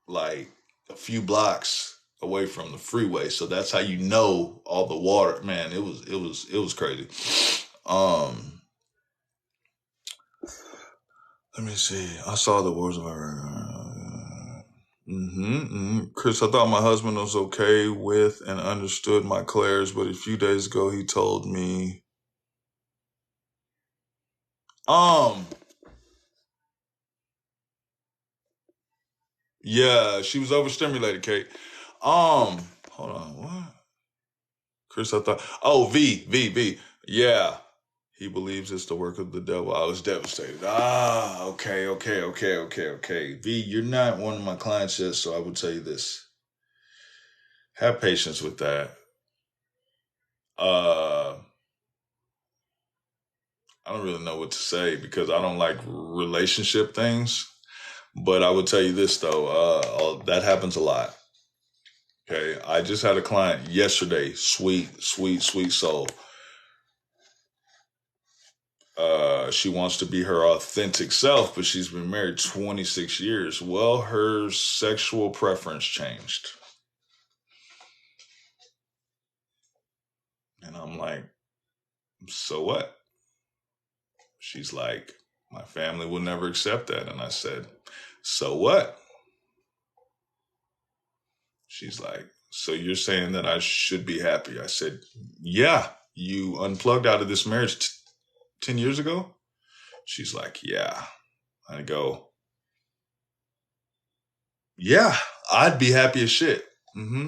like a few blocks away from the freeway. So that's how you know all the water. Man, it was crazy. Um, Let me see. I saw the words of our. Chris, I thought my husband was okay with and understood my clairs, but a few days ago he told me. Um, yeah, she was overstimulated, Kate. Hold on, what? Chris, I thought. Oh, V. Yeah, he believes it's the work of the devil. I was devastated. Okay. V, you're not one of my clients yet, so I would tell you this. Have patience with that. Uh, I don't really know what to say because I don't like relationship things. But I would tell you this though, that happens a lot. Okay, I just had a client yesterday, sweet soul. She wants to be her authentic self, but she's been married 26 years. Well, her sexual preference changed, and I'm like, so what? She's like, my family will never accept that, and I said, so what? She's like, so you're saying that I should be happy? I said, yeah, you unplugged out of this marriage 10 years ago? She's like, yeah. I go, yeah, I'd be happy as shit. hmm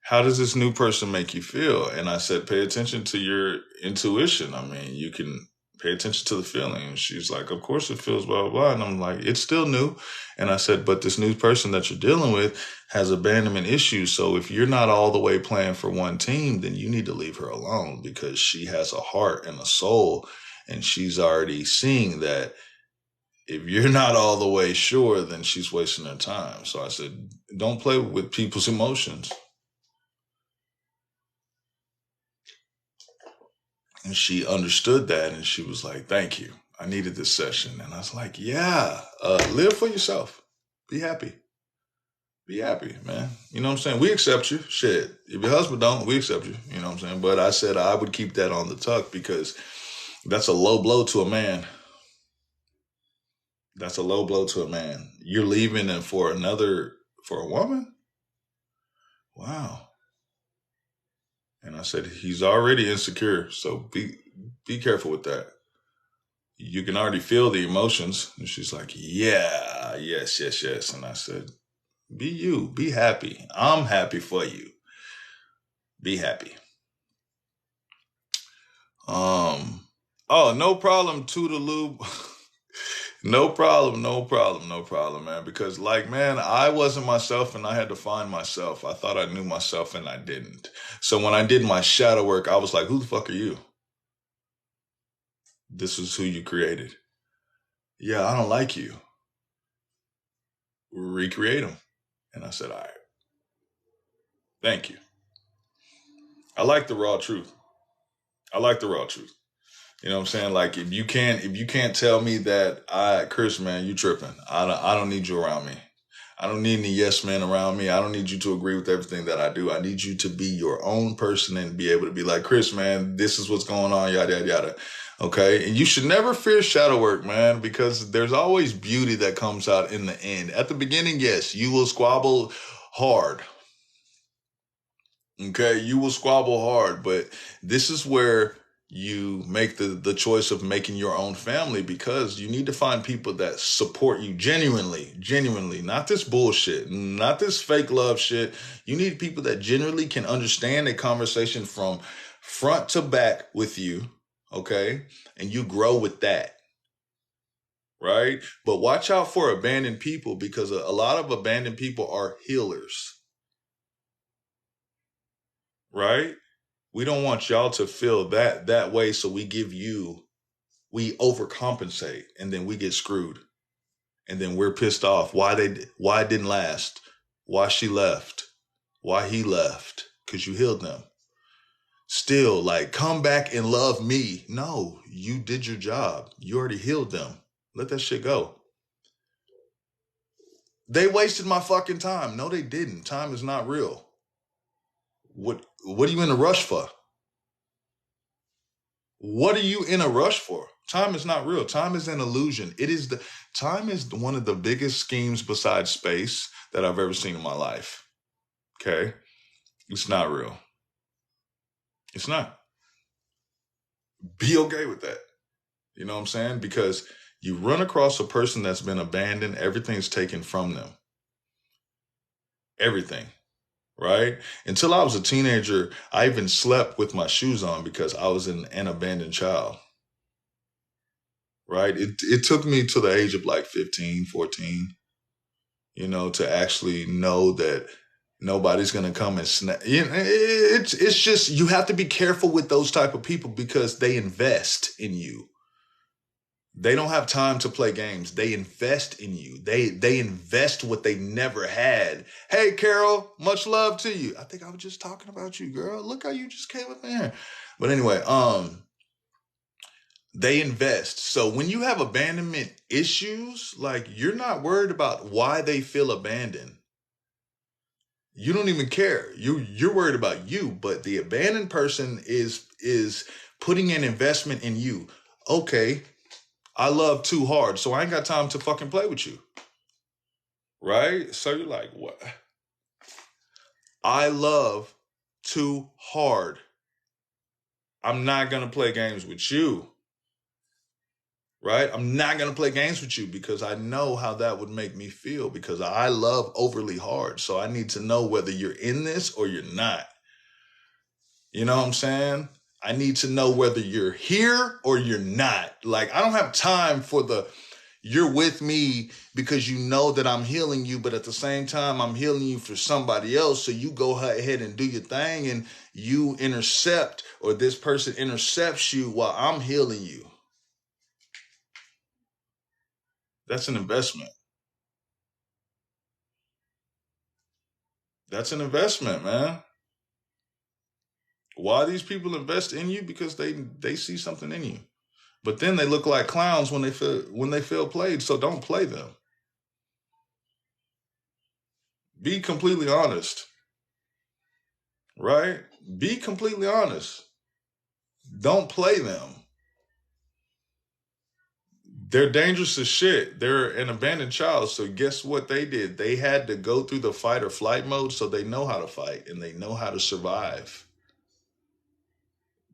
How does this new person make you feel? And I said, pay attention to your intuition. I mean, you can pay attention to the feeling. And she's like, of course it feels blah, blah, blah. And I'm like, it's still new. And I said, but this new person that you're dealing with has abandonment issues. So if you're not all the way playing for one team, then you need to leave her alone because she has a heart and a soul. And she's already seeing that if you're not all the way sure, then she's wasting her time. So I said, don't play with people's emotions. And she understood that and she was like, thank you. I needed this session. And I was like, yeah, live for yourself. Be happy. Be happy, man. You know what I'm saying? We accept you. Shit. If your husband don't, we accept you. You know what I'm saying? But I said I would keep that on the tuck because that's a low blow to a man. That's a low blow to a man. You're leaving and for a woman? Wow. And I said, he's already insecure. So be careful with that. You can already feel the emotions. And she's like, yeah, yes. And I said, be you, be happy. I'm happy for you. Be happy. Um, oh, no problem, Toodaloo. No problem, man. Because like, man, I wasn't myself and I had to find myself. I thought I knew myself and I didn't. So when I did my shadow work, I was like, who the fuck are you? This is who you created. Yeah, I don't like you. Recreate them. And I said, all right, thank you. I like the raw truth. I like the raw truth. You know what I'm saying? Like if you can't tell me that Chris, man, you tripping. I don't need you around me. I don't need any yes men around me. I don't need you to agree with everything that I do. I need you to be your own person and be able to be like, Chris, man, this is what's going on, yada, yada, yada. Okay. And you should never fear shadow work, man, because there's always beauty that comes out in the end. At the beginning, yes, you will squabble hard. Okay. You will squabble hard, but this is where you make the choice of making your own family, because you need to find people that support you genuinely, not this bullshit, not this fake love shit. You need people that genuinely can understand a conversation from front to back with you. Okay. And you grow with that. Right. But watch out for abandoned people, because a lot of abandoned people are healers. Right. We don't want y'all to feel that way, so we overcompensate, and then we get screwed, and then we're pissed off why it didn't last, why she left, why he left, because you healed them. Still, like, come back and love me. No, you did your job. You already healed them. Let that shit go. They wasted my fucking time. No, they didn't. Time is not real. What are you in a rush for? What are you in a rush for? Time is not real. Time is an illusion. Time is one of the biggest schemes besides space that I've ever seen in my life. Okay? It's not real. It's not. Be okay with that. You know what I'm saying? Because you run across a person that's been abandoned, everything's taken from them. Everything. Right? Until I was a teenager, I even slept with my shoes on because I was an abandoned child. Right? It took me to the age of like 15, 14, to actually know that nobody's going to come and snap. It's just, you have to be careful with those type of people, because they invest in you. They don't have time to play games. They invest in you. They invest what they never had. Hey, Carol, much love to you. I think I was just talking about you, girl. Look how you just came up in here. But anyway, they invest. So when you have abandonment issues, like, you're not worried about why they feel abandoned. You don't even care. You're worried about you, but the abandoned person is putting an investment in you. Okay, I love too hard, so I ain't got time to fucking play with you. Right? So you're like, what? I love too hard. I'm not gonna play games with you. Right? I'm not going to play games with you, because I know how that would make me feel, because I love overly hard. So I need to know whether you're in this or you're not. You know what I'm saying? I need to know whether you're here or you're not. Like, I don't have time for you're with me because you know that I'm healing you, but at the same time, I'm healing you for somebody else. So you go ahead and do your thing, and you intercept, or this person intercepts you while I'm healing you. That's an investment. That's an investment, man. Why these people invest in you? Because they see something in you. But then they look like clowns when they feel played. So don't play them. Be completely honest. Right? Be completely honest. Don't play them. They're dangerous as shit. They're an abandoned child. So guess what they did? They had to go through the fight or flight mode, so they know how to fight and they know how to survive.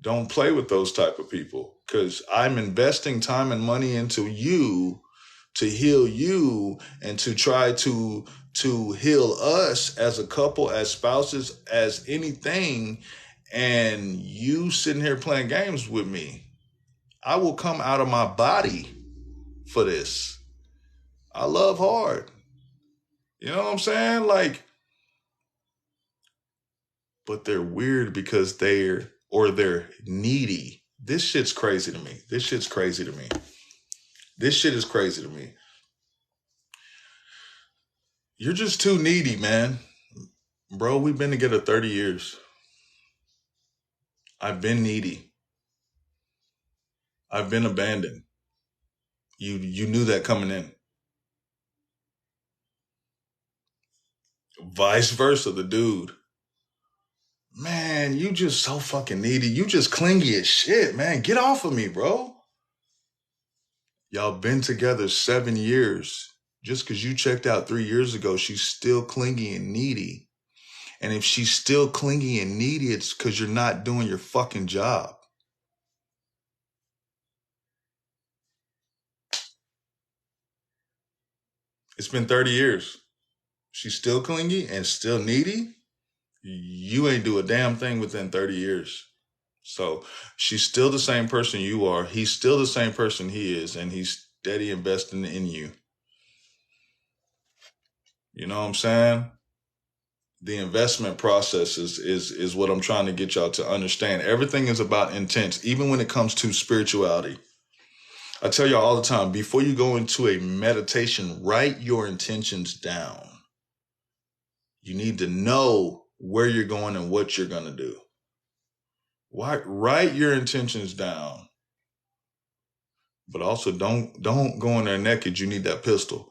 Don't play with those type of people, because I'm investing time and money into you to heal you, and to try to heal us as a couple, as spouses, as anything. And you sitting here playing games with me. I will come out of my body for this. I love hard. You know what I'm saying? Like, but they're weird because they're needy. This shit's crazy to me. This shit is crazy to me. You're just too needy, man. Bro, we've been together 30 years. I've been needy. I've been abandoned. You knew that coming in. Vice versa, the dude. Man, you just so fucking needy. You just clingy as shit, man. Get off of me, bro. Y'all been together 7 years. Just because you checked out 3 years ago, she's still clingy and needy. And if she's still clingy and needy, it's because you're not doing your fucking job. It's been 30 years. She's still clingy and still needy. You ain't do a damn thing within 30 years. So she's still the same person you are. He's still the same person he is. And he's steady investing in you. You know what I'm saying? The investment process is what I'm trying to get y'all to understand. Everything is about intent, even when it comes to spirituality. I tell y'all all the time, before you go into a meditation, write your intentions down. You need to know where you're going and what you're going to do. Write your intentions down. But also don't go in there naked. You need that pistol.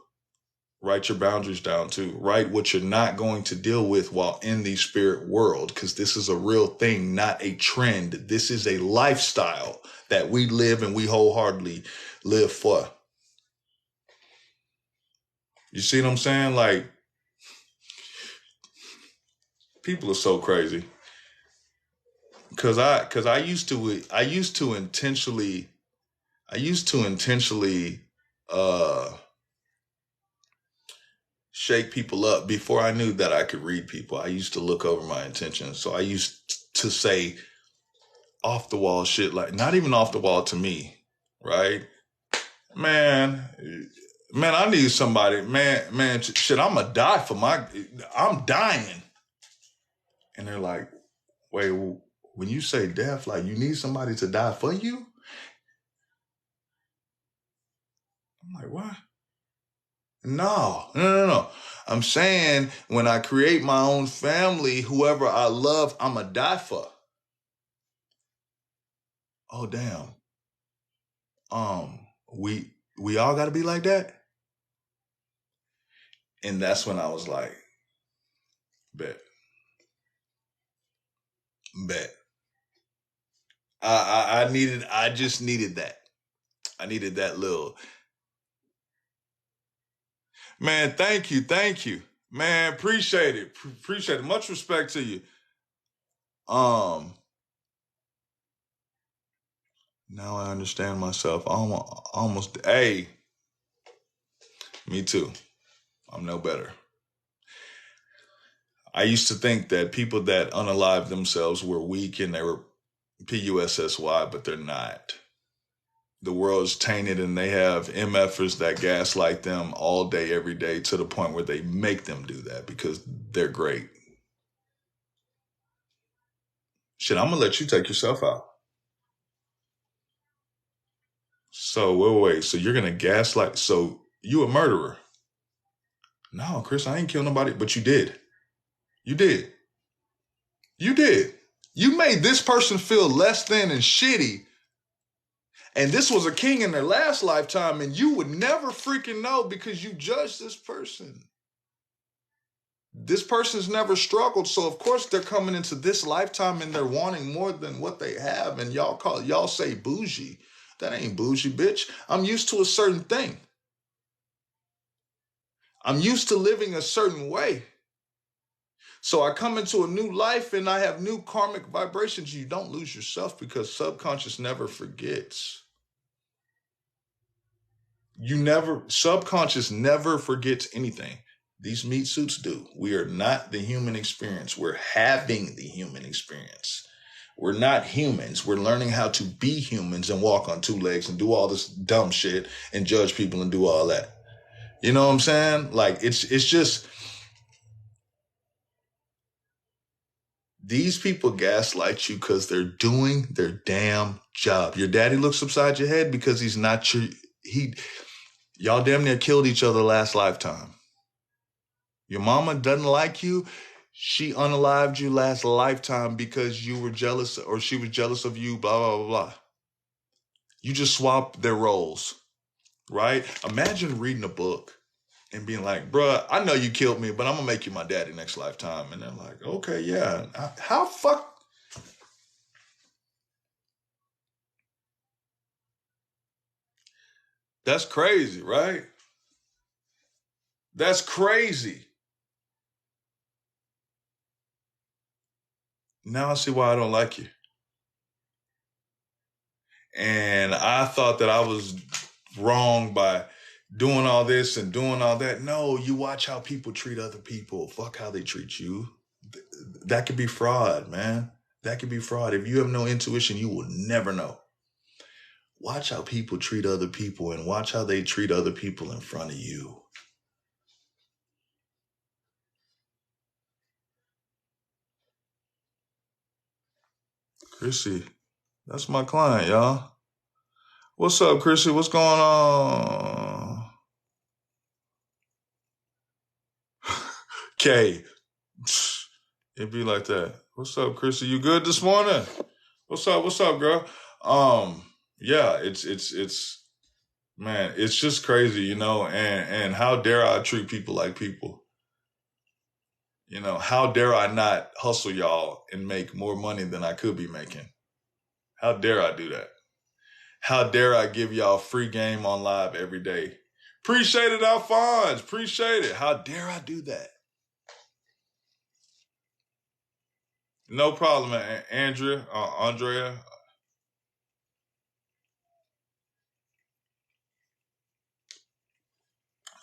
Write your boundaries down too. Write what you're not going to deal with while in the spirit world, because this is a real thing, not a trend. This is a lifestyle that we live and we wholeheartedly live for. You see what I'm saying? Like, people are so crazy. Cause I used to intentionally shake people up before I knew that I could read people. I used to look over my intentions. So I used to say off the wall shit, like not even off the wall to me, right? Man, I need somebody, man, shit, I'm dying. And they're like, wait, when you say death, like you need somebody to die for you? I'm like, what? No. I'm saying when I create my own family, whoever I love, I'ma die for. Oh, damn. We all gotta be like that? And that's when I was like, bet. I just needed that. I needed that little. Man, thank you. Man, appreciate it. Much respect to you. Now I understand myself. Almost, hey, me too. I'm no better. I used to think that people that unalive themselves were weak and they were PUSSY, but they're not. The world is tainted and they have MFers that gaslight them all day, every day, to the point where they make them do that because they're great. Shit, I'm going to let you take yourself out. So, wait. So you're going to gaslight. So you a murderer. No, Chris, I ain't killed nobody, but you did. You did. You made this person feel less than and shitty. And this was a king in their last lifetime, and you would never freaking know because you judged this person. This person's never struggled, so of course they're coming into this lifetime and they're wanting more than what they have. And y'all say bougie. That ain't bougie, bitch. I'm used to a certain thing. I'm used to living a certain way. So I come into a new life and I have new karmic vibrations. You don't lose yourself because subconscious never forgets. Subconscious never forgets anything. These meat suits do. We are not the human experience. We're having the human experience. We're not humans. We're learning how to be humans and walk on 2 legs and do all this dumb shit and judge people and do all that. You know what I'm saying? Like, it's just, these people gaslight you because they're doing their damn job. Your daddy looks upside your head because he's not y'all damn near killed each other last lifetime. Your mama doesn't like you. She unalived you last lifetime because you were jealous or she was jealous of you, blah, blah, blah, blah. You just swap their roles, right? Imagine reading a book and being like, bruh, I know you killed me, but I'm gonna make you my daddy next lifetime. And they're like, okay, yeah. How fuck? That's crazy, right? That's crazy. Now I see why I don't like you. And I thought that I was wrong by doing all this and doing all that. No, you watch how people treat other people. Fuck how they treat you. That could be fraud, man. That could be fraud. If you have no intuition, you will never know. Watch how people treat other people and watch how they treat other people in front of you. Chrissy, that's my client, y'all. What's up, Chrissy? What's going on? Kay, it be like that. What's up, Chrissy? You good this morning? What's up? What's up, girl? Yeah, it's man, it's just crazy, you know, and how dare I treat people like people? You know, how dare I not hustle y'all and make more money than I could be making? How dare I do that? How dare I give y'all free game on live every day? Appreciate it, Alphonse. Appreciate it. How dare I do that? No problem, Andrea.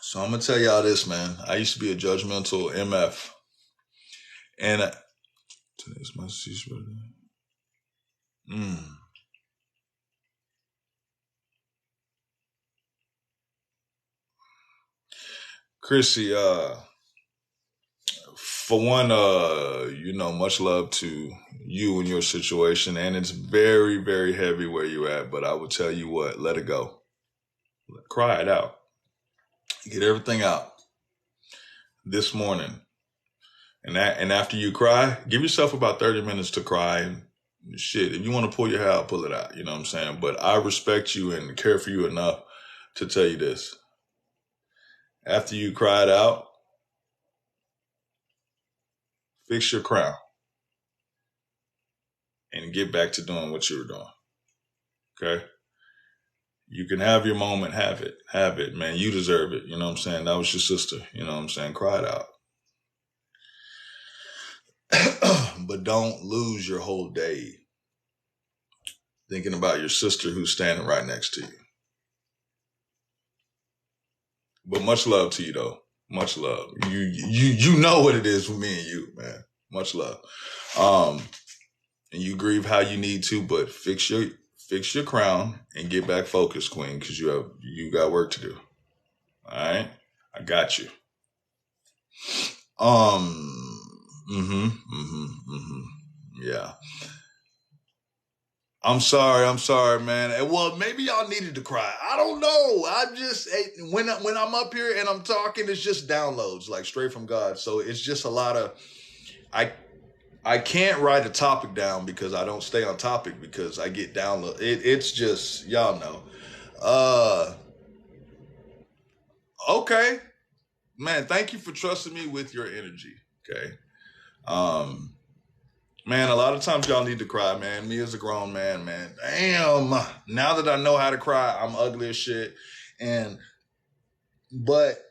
So I'm gonna tell y'all this, man. I used to be a judgmental MF, and today's my cease. Chrissy, for one, you know, much love to you and your situation, and it's very, very heavy where you're at. But I would tell you what, let it go, cry it out, get everything out this morning, and after you cry, give yourself about 30 minutes to cry and shit. If you want to pull your hair out, pull it out. You know what I'm saying? But I respect you and care for you enough to tell you this. After you cried out, fix your crown and get back to doing what you were doing. Okay? You can have your moment, have it, man. You deserve it. You know what I'm saying? That was your sister. You know what I'm saying? Cry it out. But don't lose your whole day thinking about your sister who's standing right next to you. But much love to you, though. Much love. You know what it is with me and you, man. Much love. And you grieve how you need to, but fix your crown and get back focused, Queen, because you got work to do. All right, I got you. Yeah. I'm sorry, man. Well, maybe y'all needed to cry. I don't know. I just when I'm up here and I'm talking, it's just downloads, like straight from God. So it's just a lot of I can't write a topic down because I don't stay on topic because I get download. It's just y'all know. Okay, man. Thank you for trusting me with your energy. Okay. Man, a lot of times y'all need to cry, man. Me as a grown man, man. Damn. Now that I know how to cry, I'm ugly as shit. But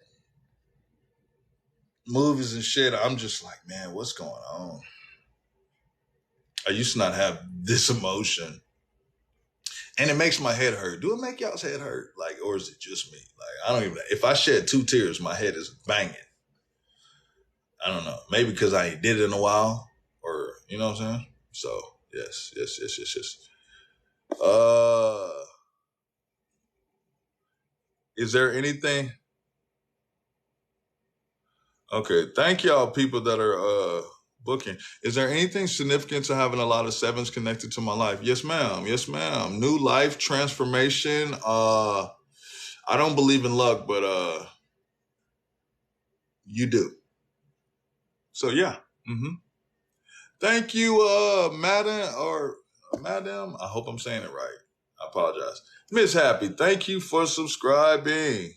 movies and shit, I'm just like, man, what's going on? I used to not have this emotion. And it makes my head hurt. Do it make y'all's head hurt? Like, or is it just me? Like, I don't even, if I shed 2 tears, my head is banging. I don't know. Maybe because I ain't did it in a while or, you know what I'm saying? So, yes. Is there anything? Okay. Thank y'all people that are, booking. Is there anything significant to having a lot of 7s connected to my life? Yes, ma'am. Yes, ma'am. New life transformation. I don't believe in luck, but, you do. So yeah. Thank you, madam. I hope I'm saying it right. I apologize. Miss Happy, thank you for subscribing.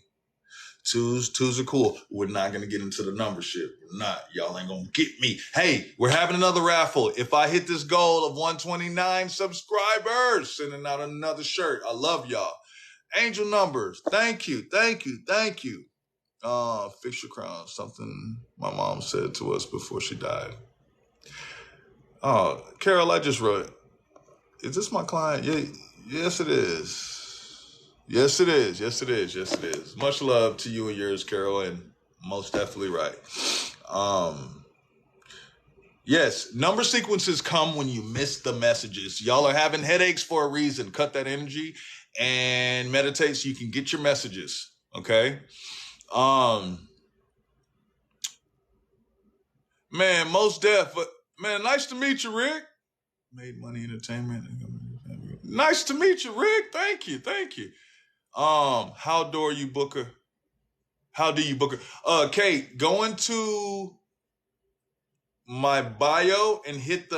Twos are cool. We're not going to get into the number shit. We're not. Y'all ain't going to get me. Hey, we're having another raffle. If I hit this goal of 129 subscribers, sending out another shirt. I love y'all. Angel numbers. Thank you. Fix your crown. Something my mom said to us before she died. Oh, Carol, I just wrote. Is this my client? Yeah, yes, it is. Yes, it is. Much love to you and yours, Carol, and most definitely right. Yes, number sequences come when you miss the messages. Y'all are having headaches for a reason. Cut that energy and meditate so you can get your messages. Okay? Man, most deaf. Man, nice to meet you, Rick. Made Money Entertainment. Nice to meet you, Rick. Thank you. How do you book her? Kate, go into my bio and hit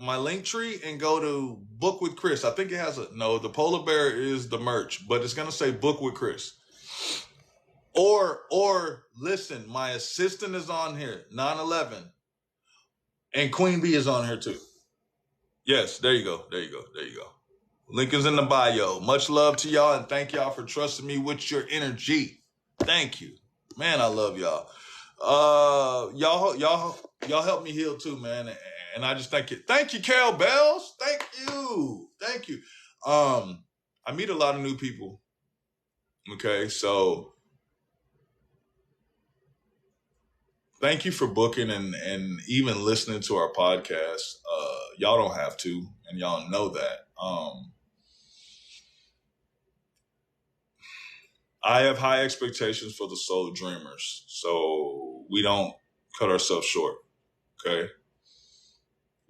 my link tree and go to Book with Chris. I think it has the polar bear is the merch, but it's gonna say Book with Chris. Or listen, my assistant is on here, 911. And Queen Bee is on here too. Yes, there you go. Link is in the bio. Much love to y'all, and thank y'all for trusting me with your energy. Thank you. Man, I love y'all. Y'all help me heal too, man. And I just thank you. Thank you, Carol Bells. Thank you. I meet a lot of new people. Okay, so thank you for booking and even listening to our podcast. Y'all don't have to, and y'all know that. I have high expectations for the Soul Dreamers, so we don't cut ourselves short, okay?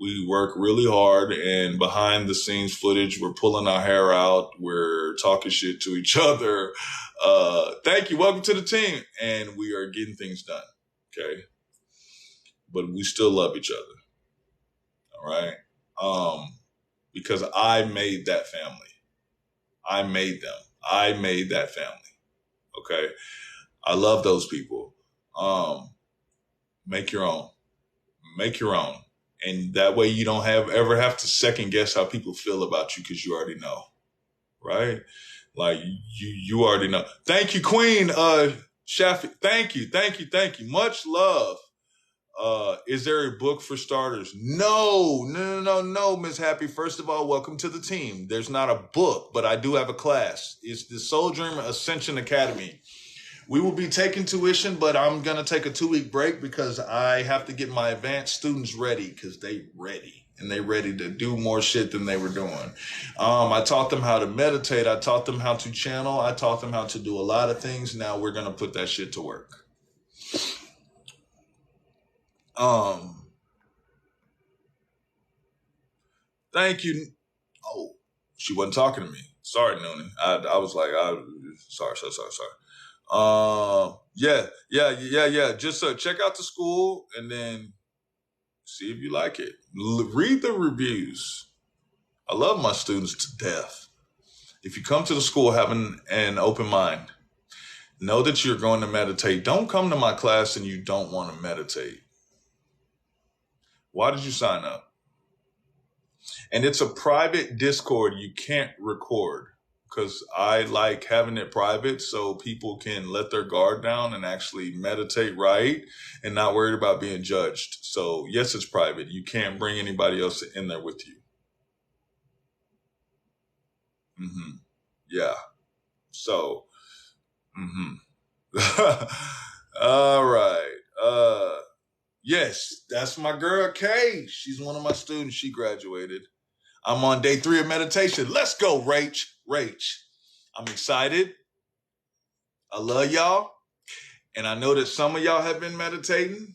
We work really hard, and behind the scenes footage, we're pulling our hair out, we're talking shit to each other. Thank you, welcome to the team, and we are getting things done, okay? But we still love each other, all right? Because I made that family. I made them. I made that family. Okay. I love those people. Make your own. And that way you don't ever have to second guess how people feel about you because you already know. Right? Like you already know. Thank you, Queen Shafi. Thank you. Much love. Is there a book for starters? No, Miss Happy. First of all, welcome to the team. There's not a book, but I do have a class. It's the Soul Dreamer Ascension Academy. We will be taking tuition, but I'm going to take a 2-week break because I have to get my advanced students ready because they ready. And they ready to do more shit than they were doing. I taught them how to meditate. I taught them how to channel. I taught them how to do a lot of things. Now we're going to put that shit to work. Thank you. Oh, she wasn't talking to me. Sorry, Noonie. I was like, sorry. Yeah. Just check out the school and then see if you like it. Read the reviews. I love my students to death. If you come to the school having an open mind, know that you're going to meditate. Don't come to my class and you don't want to meditate. Why did you sign up? And it's a private Discord. You can't record because I like having it private so people can let their guard down and actually meditate right and not worried about being judged. So yes, it's private. You can't bring anybody else in there with you. Yeah. So, all right. Yes, that's my girl, Kay. She's one of my students. She graduated. I'm on day 3 of meditation. Let's go, Rach. I'm excited. I love y'all. And I know that some of y'all have been meditating.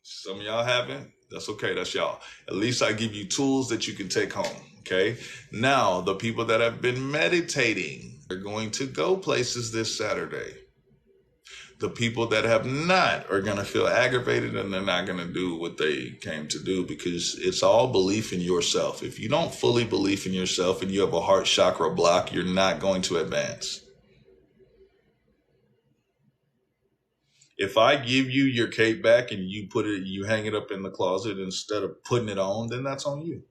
Some of y'all haven't. That's okay. That's y'all. At least I give you tools that you can take home. Okay. Now, the people that have been meditating are going to go places this Saturday. The people that have not are going to feel aggravated and they're not going to do what they came to do because it's all belief in yourself. If you don't fully believe in yourself and you have a heart chakra block, you're not going to advance. If I give you your cape back and you hang it up in the closet instead of putting it on, then that's on you.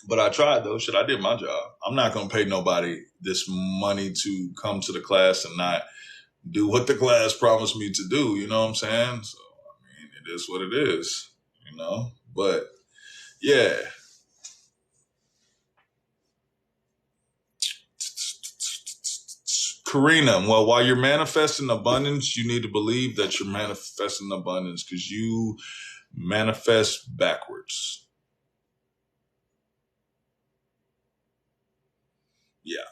But I tried though. Shit, I did my job. I'm not going to pay nobody this money to come to the class and not do what the class promised me to do. You know what I'm saying? So, I mean, it is what it is, you know? But yeah. Karina, well, while you're manifesting abundance, you need to believe that you're manifesting abundance because you manifest backwards. Yeah.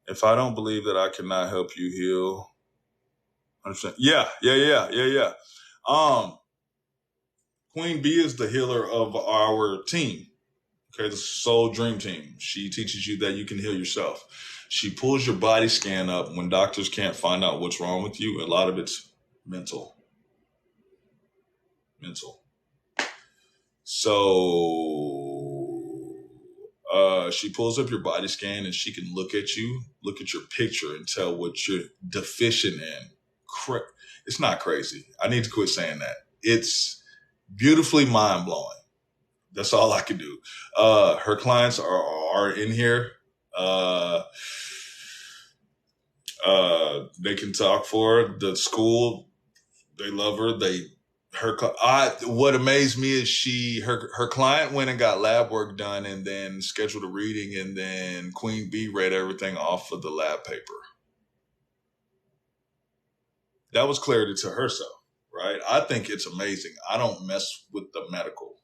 If I don't believe that I cannot help you heal, understand? Yeah. Queen B is the healer of our team. Okay, the Soul Dream Team. She teaches you that you can heal yourself. She pulls your body scan up when doctors can't find out what's wrong with you. A lot of it's mental. So she pulls up your body scan and she can look at you, look at your picture and tell what you're deficient in. It's not crazy. I need to quit saying that. It's beautifully mind-blowing. That's all I can do. Her clients are in here. They can talk for her. The school, they love her. What amazed me is her client went and got lab work done and then scheduled a reading and then Queen B read everything off of the lab paper. That was clarity to herself, right? I think it's amazing. I don't mess with the medical.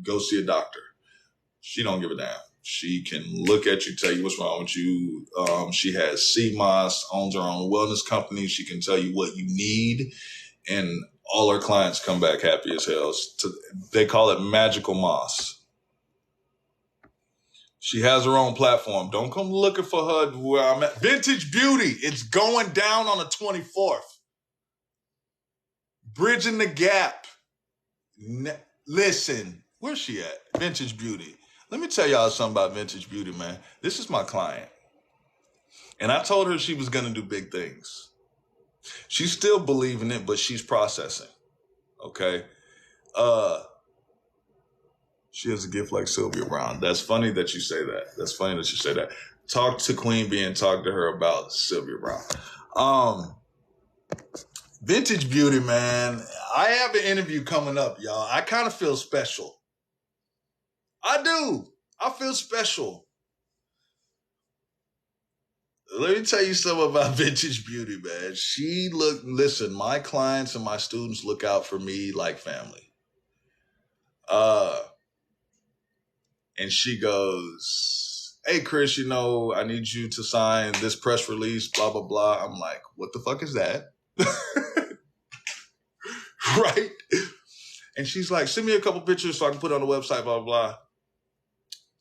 Go see a doctor. She don't give a damn. She can look at you, tell you what's wrong with you. She has CMOS, owns her own wellness company. She can tell you what you need. And all her clients come back happy as hell. They call it Magical Moss. She has her own platform. Don't come looking for her where I'm at. Vintage Beauty. It's going down on the 24th. Bridging the Gap. Listen, where's she at? Vintage Beauty. Let me tell y'all something about Vintage Beauty, man. This is my client. And I told her she was going to do big things. She's still believing it, but she's processing. Okay? She has a gift like Sylvia Brown. That's funny that you say that. Talk to Queen Bee and talk to her about Sylvia Brown. Vintage Beauty, man. I have an interview coming up, y'all. I kind of feel special. I do. I feel special. Let me tell you something about Vintage Beauty, man. Listen, my clients and my students look out for me like family. And she goes, hey, Chris, I need you to sign this press release, blah, blah, blah. I'm like, what the fuck is that? Right? And she's like, send me a couple pictures so I can put it on the website, blah, blah, blah.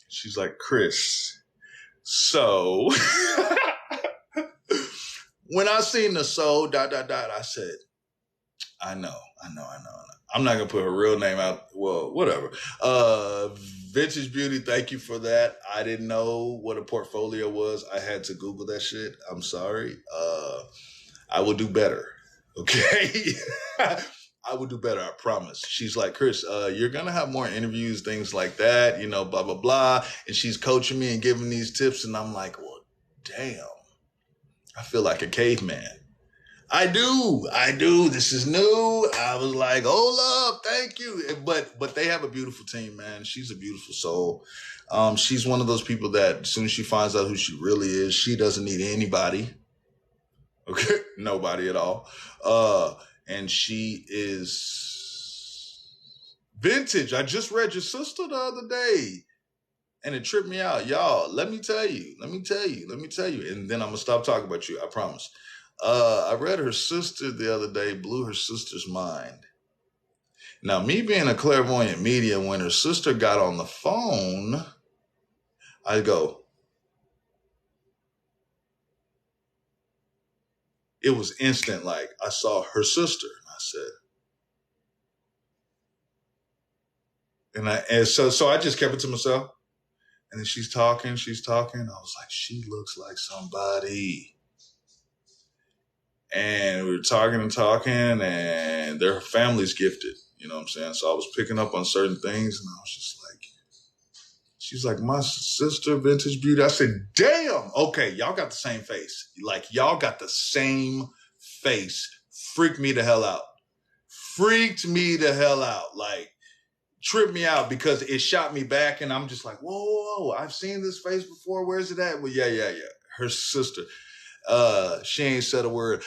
She's like, Chris, so when I seen the soul, ... I said, I know. I'm not going to put her real name out. Well, whatever. Vintage Beauty, thank you for that. I didn't know what a portfolio was. I had to Google that shit. I'm sorry. I will do better. Okay? I will do better, I promise. She's like, Chris, you're going to have more interviews, things like that, blah, blah, blah. And she's coaching me and giving these tips. And I'm like, well, damn, I feel like a caveman. I do. This is new. I was like, hold up, thank you. But they have a beautiful team, man. She's a beautiful soul. She's one of those people that as soon as she finds out who she really is, she doesn't need anybody. Okay? Nobody at all. And she is vintage. I just read your sister the other day and it tripped me out. Y'all, let me tell you. And then I'm going to stop talking about you. I promise. I read her sister the other day, blew her sister's mind. Now, me being a clairvoyant medium, when her sister got on the phone, I go, it was instant. Like I saw her sister, and I said, and so I just kept it to myself. And then she's talking. I was like, she looks like somebody. And we were talking, and their family's gifted. You know what I'm saying? So I was picking up on certain things, and I was just like, she's like, my sister, Vintage Beauty. I said, damn. Okay, y'all got the same face. Like, y'all got the same face. Freaked me the hell out. Like, tripped me out because it shot me back, and I'm just like, whoa, I've seen this face before. Where's it at? Well, yeah. Her sister. She ain't said a word.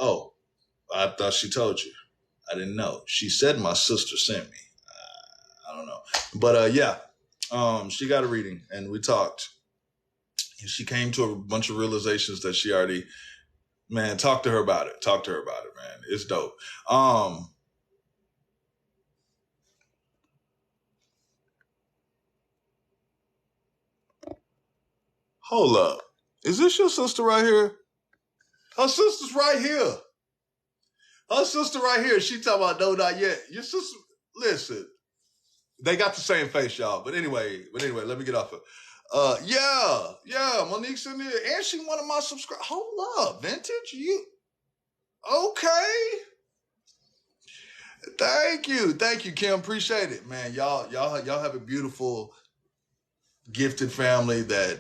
Oh, I thought she told you. I didn't know. She said my sister sent me. I don't know. But yeah, she got a reading, and we talked. And she came to a bunch of realizations that she already, man, talk to her about it, man. It's dope. Hold up. Is this your sister right here? Her sister's right here. She talking about no, not yet. Your sister, listen, they got the same face, y'all. But anyway, let me get off it. Yeah, Monique's in there. And she one of my subscribers. Hold up, Vintage, you okay? Thank you, Kim. Appreciate it, man. Y'all have a beautiful, gifted family that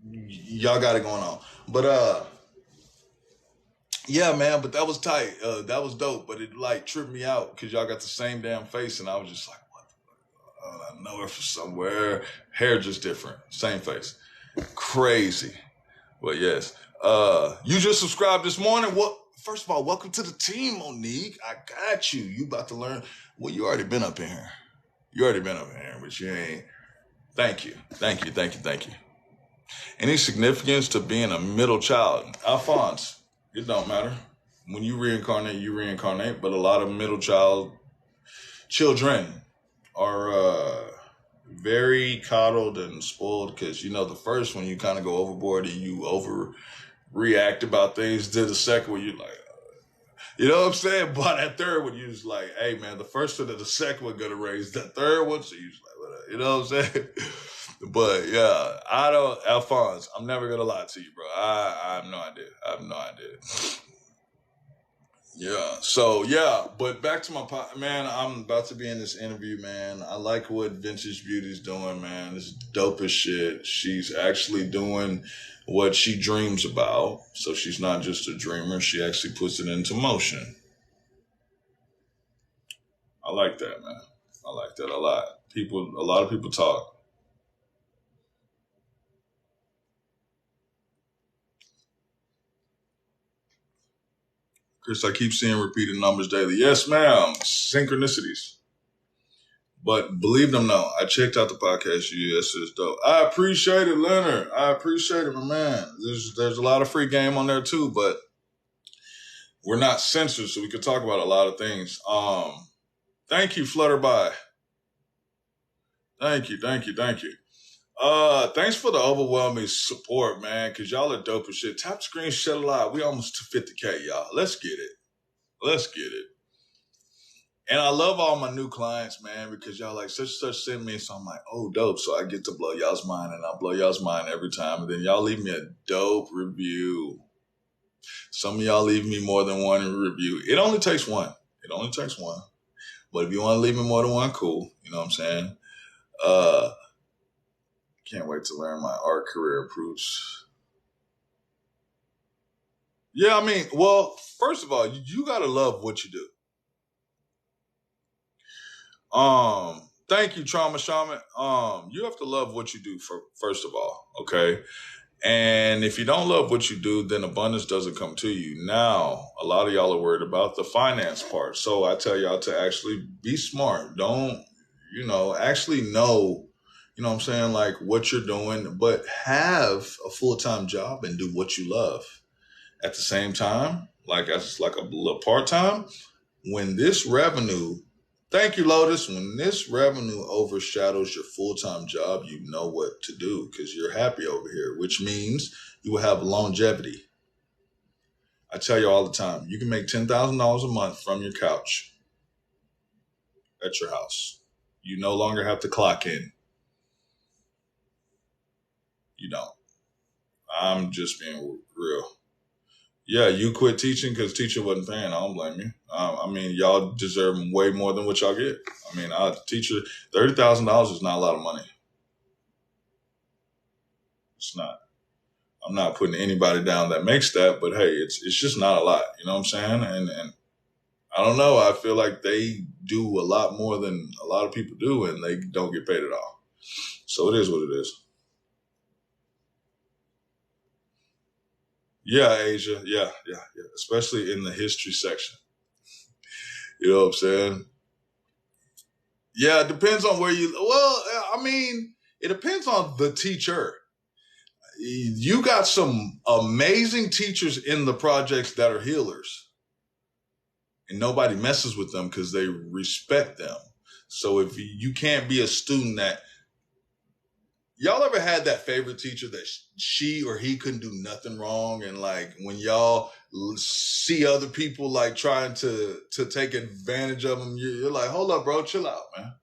y'all got it going on. But yeah, man. But that was tight. That was dope. But it like tripped me out because y'all got the same damn face, and I was just like, what? I know her from somewhere. Hair just different. Same face. Crazy. But yes. You just subscribed this morning. What? First of all, welcome to the team, Monique. I got you. You about to learn. Well, you already been up in here. But you ain't. Thank you. Any significance to being a middle child? Alphonse, it don't matter. When you reincarnate, but a lot of middle children are very coddled and spoiled because, the first one you kind of go overboard and you overreact about things. To the second one, you're like, you know what I'm saying? But that third one, you're just like, hey, man, the first one and the second one going to raise the third one. So you're just like, whatever. You know what I'm saying? But yeah, Alphonse, I'm never going to lie to you, bro. I have no idea. Yeah. So yeah, but back to my man. I'm about to be in this interview, man. I like what Vintage Beauty's doing, man. It's dope as shit. She's actually doing what she dreams about. So she's not just a dreamer. She actually puts it into motion. I like that, man. I like that a lot. A lot of people talk. Chris, I keep seeing repeated numbers daily. Yes, ma'am. Synchronicities. But believe them, no. I checked out the podcast. Yes, it's dope. I appreciate it, Leonard. I appreciate it, my man. There's a lot of free game on there too, but we're not censored, so we could talk about a lot of things. Thank you, Flutterby. Thank you. Thanks for the overwhelming support, man, because y'all are dope as shit. Tap screen, shed a lot. We almost to 50K, y'all. Let's get it. And I love all my new clients, man, because y'all like such send me. So I'm like, oh, dope. So I get to blow y'all's mind, and I blow y'all's mind every time. And then y'all leave me a dope review. Some of y'all leave me more than one review. It only takes one. But if you want to leave me more than one, cool. You know what I'm saying? Can't wait to learn my art career approach. Yeah, I mean, well, first of all, you gotta love what you do. Thank you, Trauma Shaman. You have to love what you do first of all, okay? And if you don't love what you do, then abundance doesn't come to you. Now, a lot of y'all are worried about the finance part. So I tell y'all to actually be smart. Don't, actually know, you know what I'm saying, like what you're doing, but have a full-time job and do what you love. At the same time, like that's like a little part-time, when this revenue, thank you, Lotus, when this revenue overshadows your full-time job, you know what to do because you're happy over here, which means you will have longevity. I tell you all the time, you can make $10,000 a month from your couch at your house. You no longer have to clock in. You don't. I'm just being real. Yeah, you quit teaching because teacher wasn't paying. I don't blame you. I mean, y'all deserve way more than what y'all get. I mean, teacher, $30,000 is not a lot of money. It's not. I'm not putting anybody down that makes that, but hey, it's just not a lot. You know what I'm saying? And I don't know. I feel like they do a lot more than a lot of people do, and they don't get paid at all. So it is what it is. Yeah, Asia. Yeah. Especially in the history section. You know what I'm saying? Yeah, it depends on where you. Well, I mean, it depends on the teacher. You got some amazing teachers in the projects that are healers, and nobody messes with them because they respect them. So if you can't be a student that y'all ever had that favorite teacher that she or he couldn't do nothing wrong, and like when y'all see other people like trying to take advantage of them, you're like, hold up, bro, chill out, man.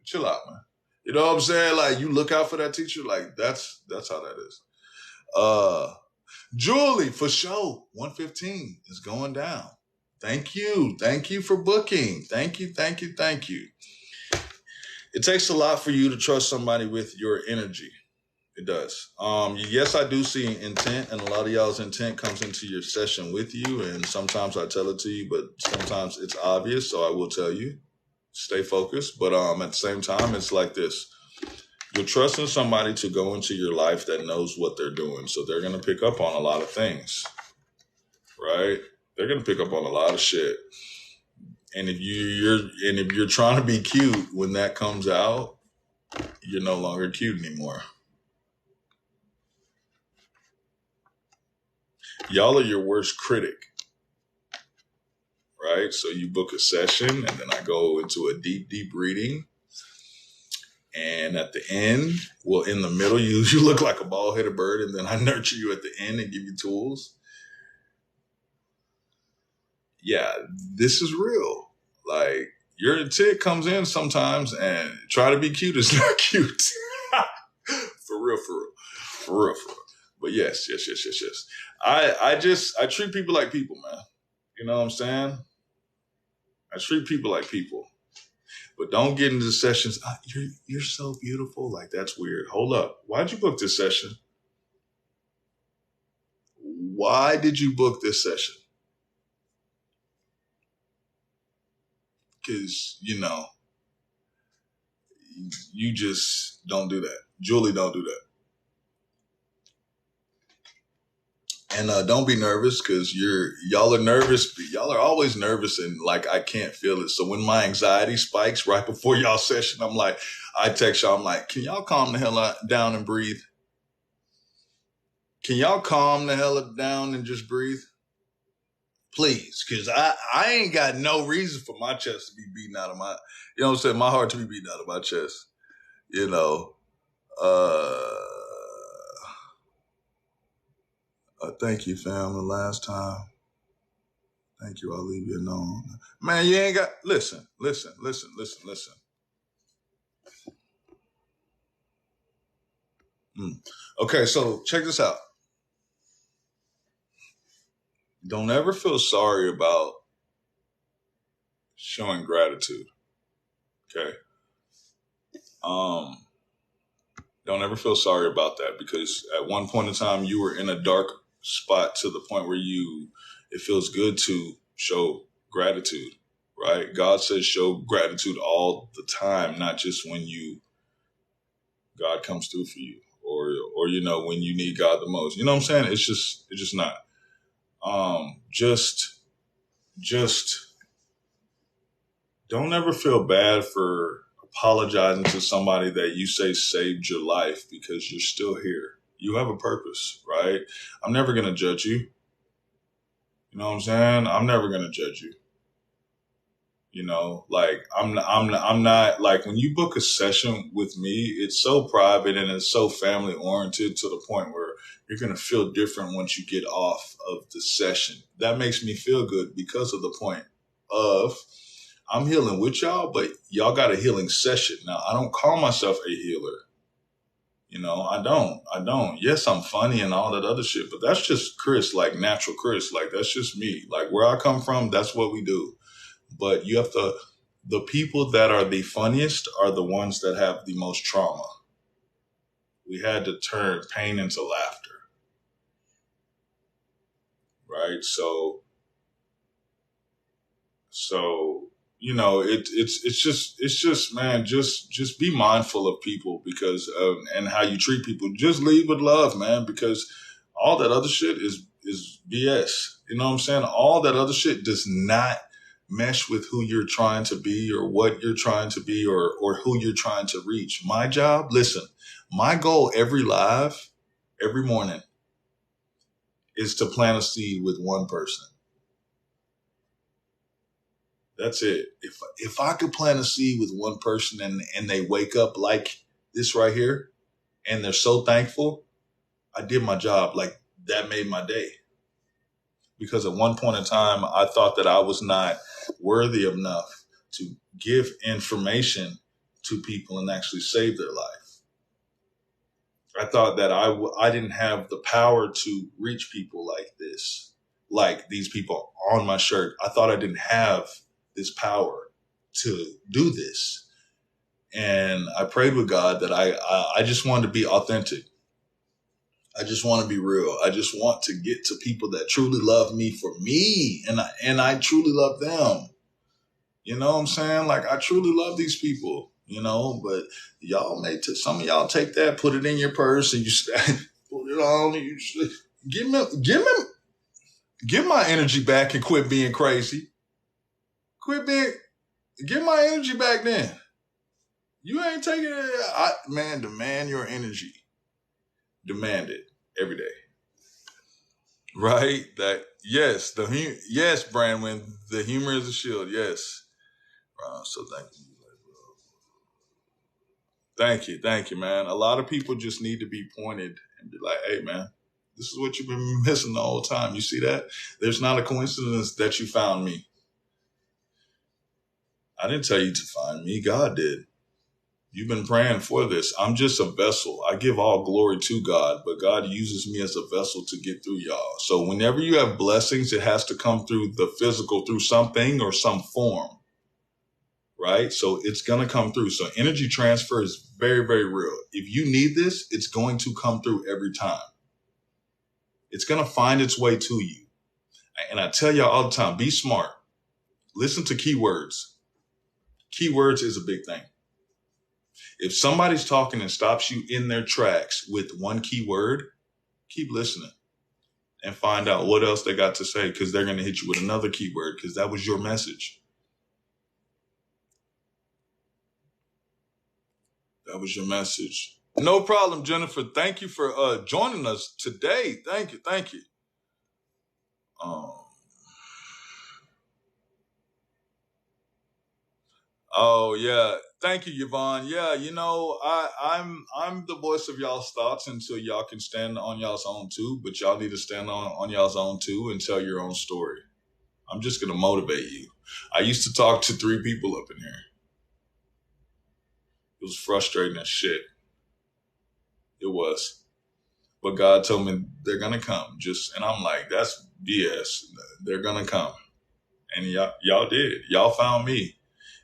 Chill out, man. You know what I'm saying? Like you look out for that teacher. Like that's how that is. Julie, for sure, 115 is going down. Thank you for booking. Thank you. It takes a lot for you to trust somebody with your energy. It does. Yes, I do see intent, and a lot of y'all's intent comes into your session with you, and sometimes I tell it to you, but sometimes it's obvious, so I will tell you. Stay focused, but at the same time, it's like this. You're trusting somebody to go into your life that knows what they're doing, so they're going to pick up on a lot of things, right? They're going to pick up on a lot of shit. And if you're trying to be cute when that comes out, you're no longer cute anymore. Y'all are your worst critic, right? So you book a session, and then I go into a deep reading. And at the end, well, in the middle, you look like a bald-headed bird, and then I nurture you at the end and give you tools. Yeah, this is real. Like, your intent comes in sometimes, and try to be cute is not cute. For real. But yes. I treat people like people, man. You know what I'm saying? I treat people like people. But don't get into sessions. You're so beautiful. Like, that's weird. Hold up. Why'd you book this session? Why did you book this session? Because, you just don't do that. Julie, don't do that. And don't be nervous because y'all are nervous. Y'all are always nervous and like, I can't feel it. So when my anxiety spikes right before y'all session, I'm like, I text y'all, I'm like, can y'all calm the hell down and breathe? Can y'all calm the hell down and just breathe? Please, because I ain't got no reason for my chest to be beating out of my, you know what I'm saying, my heart to be beating out of my chest. Thank you, fam, the last time. Thank you, I'll leave you alone. Man, you ain't got, listen. Okay, so check this out. Don't ever feel sorry about showing gratitude. Okay. Don't ever feel sorry about that because at one point in time you were in a dark spot to the point where it feels good to show gratitude, right? God says show gratitude all the time, not just when God comes through for you or when you need God the most. You know what I'm saying? It's just not. Just don't ever feel bad for apologizing to somebody that you say saved your life because you're still here. You have a purpose, right? I'm never going to judge you. You know what I'm saying? I'm never going to judge you. Like I'm not like when you book a session with me, it's so private and it's so family oriented to the point where you're going to feel different once you get off of the session. That makes me feel good because of the point of I'm healing with y'all, but y'all got a healing session. Now, I don't call myself a healer. I don't. Yes, I'm funny and all that other shit, but that's just Chris, like natural Chris. Like, that's just me. Like, where I come from, that's what we do. But the people that are the funniest are the ones that have the most trauma. We had to turn pain into laughter, right? So it's just man, just be mindful of people because and how you treat people. Just lead with love, man, because all that other shit is BS. You know what I'm saying? All that other shit does not mesh with who you're trying to be or what you're trying to be or who you're trying to reach. My job, listen, my goal every morning is to plant a seed with one person. That's it. If I could plant a seed with one person and they wake up like this right here and they're so thankful, I did my job. Like that made my day. Because at one point in time, I thought that I was not worthy enough to give information to people and actually save their life. I thought that I didn't have the power to reach people like this, like these people on my shirt. I thought I didn't have this power to do this. And I prayed with God that I just wanted to be authentic. I just want to be real. I just want to get to people that truly love me for me, and I truly love them. You know what I'm saying? Like I truly love these people. But some of y'all take that, put it in your purse, and you put it on. And you just, give my energy back and quit being crazy. Give my energy back. Then you ain't taking it. Man, demand your energy. Demand it every day. Right? That yes, yes, Brandon, the humor is a shield. Yes. So thank you, man. A lot of people just need to be pointed and be like, "Hey, man, this is what you've been missing the whole time. You see that? There's not a coincidence that you found me. I didn't tell you to find me. God did. You've been praying for this. I'm just a vessel. I give all glory to God, but God uses me as a vessel to get through y'all. So whenever you have blessings, it has to come through the physical, through something or some form, right? So it's going to come through. So energy transfer is very, very real. If you need this, it's going to come through every time. It's going to find its way to you. And I tell y'all all the time, be smart. Listen to keywords. Keywords is a big thing. If somebody's talking and stops you in their tracks with one keyword, keep listening and find out what else they got to say, because they're going to hit you with another keyword because that was your message. That was your message. No problem, Jennifer. Thank you for joining us today. Thank you. Thank you. Oh yeah. Thank you, Yvonne. Yeah, I'm the voice of y'all's thoughts until y'all can stand on y'all's own too, but y'all need to stand on y'all's own too and tell your own story. I'm just gonna motivate you. I used to talk to 3 people up in here. It was frustrating as shit. It was. But God told me they're gonna come. And I'm like, that's BS. They're gonna come. And y'all did. Y'all found me.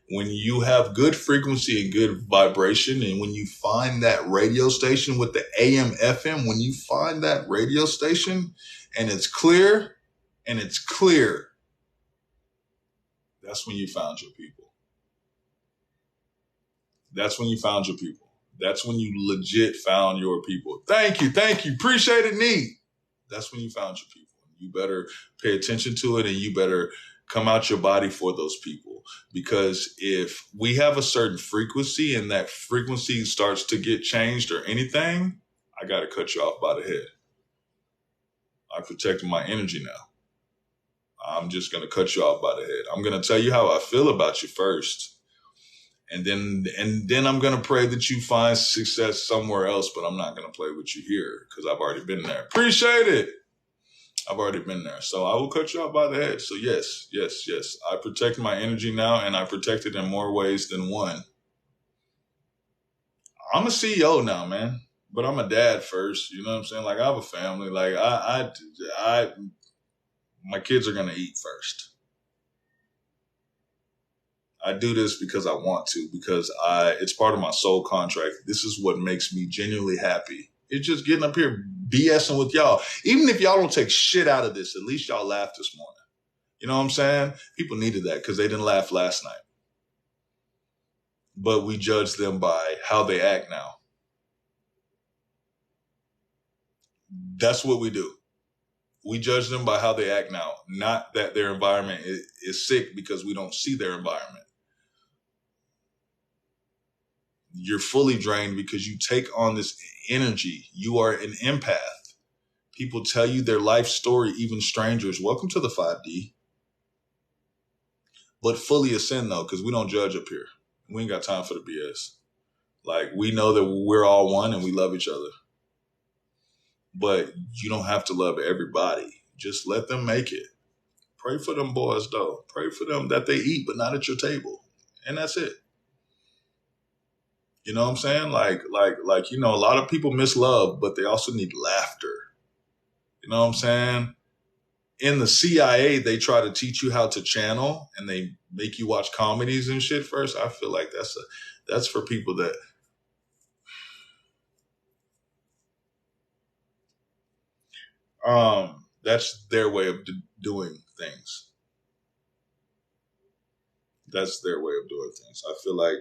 When you have good frequency and good vibration, and when you find that radio station with the AM FM, when you find that radio station and it's clear, that's when you found your people. That's when you found your people. That's when you legit found your people. Thank you. Appreciate it, Neat. That's when you found your people. You better pay attention to it, and you better come out your body for those people. Because if we have a certain frequency and that frequency starts to get changed or anything, I got to cut you off by the head. I protect my energy now. I'm just going to cut you off by the head. I'm going to tell you how I feel about you first. And then I'm going to pray that you find success somewhere else, but I'm not going to play with you here because I've already been there. Appreciate it. I've already been there. So I will cut you off by the head. So yes. I protect my energy now, and I protect it in more ways than one. I'm a CEO now, man, but I'm a dad first. You know what I'm saying? Like, I have a family. Like, my kids are going to eat first. I do this because I want to, because it's part of my soul contract. This is what makes me genuinely happy. It's just getting up here BSing with y'all. Even if y'all don't take shit out of this, at least y'all laughed this morning. You know what I'm saying? People needed that because they didn't laugh last night. But we judge them by how they act now. That's what we do. We judge them by how they act now, not that their environment is sick because we don't see their environment. You're fully drained because you take on this energy. You are an empath. People tell you their life story, even strangers. Welcome to the 5D. But fully ascend, though, because we don't judge up here. We ain't got time for the BS. Like, we know that we're all one and we love each other. But you don't have to love everybody. Just let them make it. Pray for them boys, though. Pray for them that they eat, but not at your table. And that's it. You know what I'm saying? Like, a lot of people miss love, but they also need laughter. You know what I'm saying? In the CIA, they try to teach you how to channel and they make you watch comedies and shit first. I feel like that's for people that that's their way of doing things. That's their way of doing things. I feel like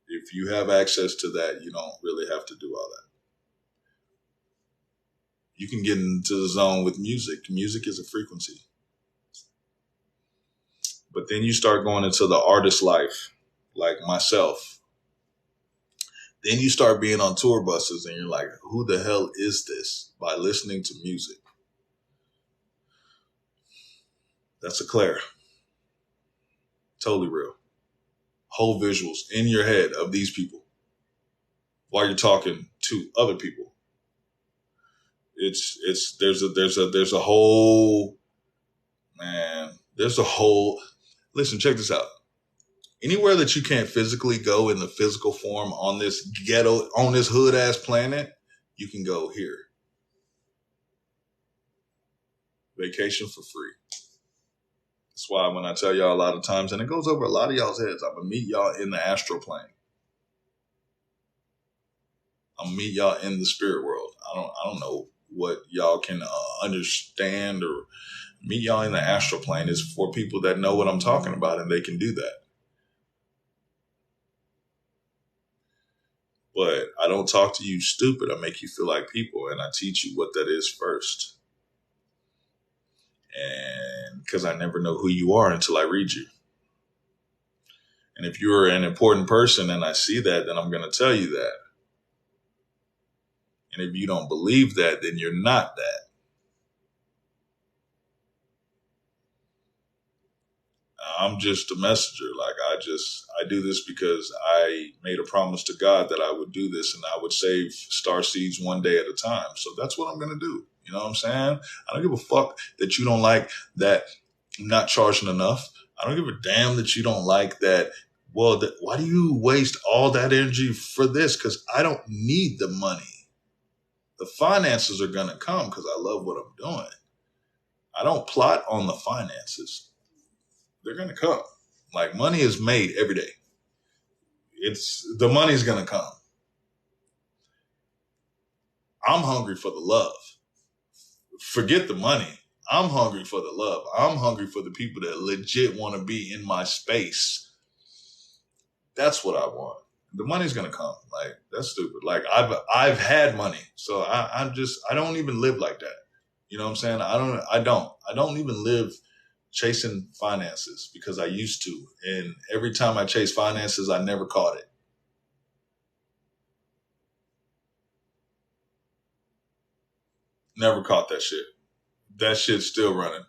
if you have access to that, you don't really have to do all that. You can get into the zone with music. Music is a frequency. But then you start going into the artist life, like myself. Then you start being on tour buses and you're like, who the hell is this? By listening to music. That's a Claire. Totally real. Whole visuals in your head of these people while you're talking to other people. There's a whole, man, listen, check this out. Anywhere that you can't physically go in the physical form on this ghetto, on this hood ass planet, you can go here. Vacation for free. That's why when I tell y'all a lot of times, and it goes over a lot of y'all's heads, I'm going to meet y'all in the astral plane. I'm going to meet y'all in the spirit world. I don't know what y'all can understand, or meet y'all in the astral plane is for people that know what I'm talking about and they can do that. But I don't talk to you stupid. I make you feel like people, and I teach you what that is first. And because I never know who you are until I read you. And if you're an important person and I see that, then I'm going to tell you that. And if you don't believe that, then you're not that. I'm just a messenger. Like, I do this because I made a promise to God that I would do this and I would save star seeds one day at a time. So that's what I'm going to do. You know what I'm saying? I don't give a fuck that you don't like that I'm not charging enough. I don't give a damn that you don't like that. Well, why do you waste all that energy for this? Because I don't need the money. The finances are going to come because I love what I'm doing. I don't plot on the finances. They're going to come. Like, money is made every day. The money's going to come. I'm hungry for the love. Forget the money. I'm hungry for the love. I'm hungry for the people that legit want to be in my space. That's what I want. The money's going to come. Like, that's stupid. Like, I've had money. So I don't even live like that. You know what I'm saying? I don't even live chasing finances because I used to. And every time I chase finances, I never caught it. Never caught that shit. That shit's still running.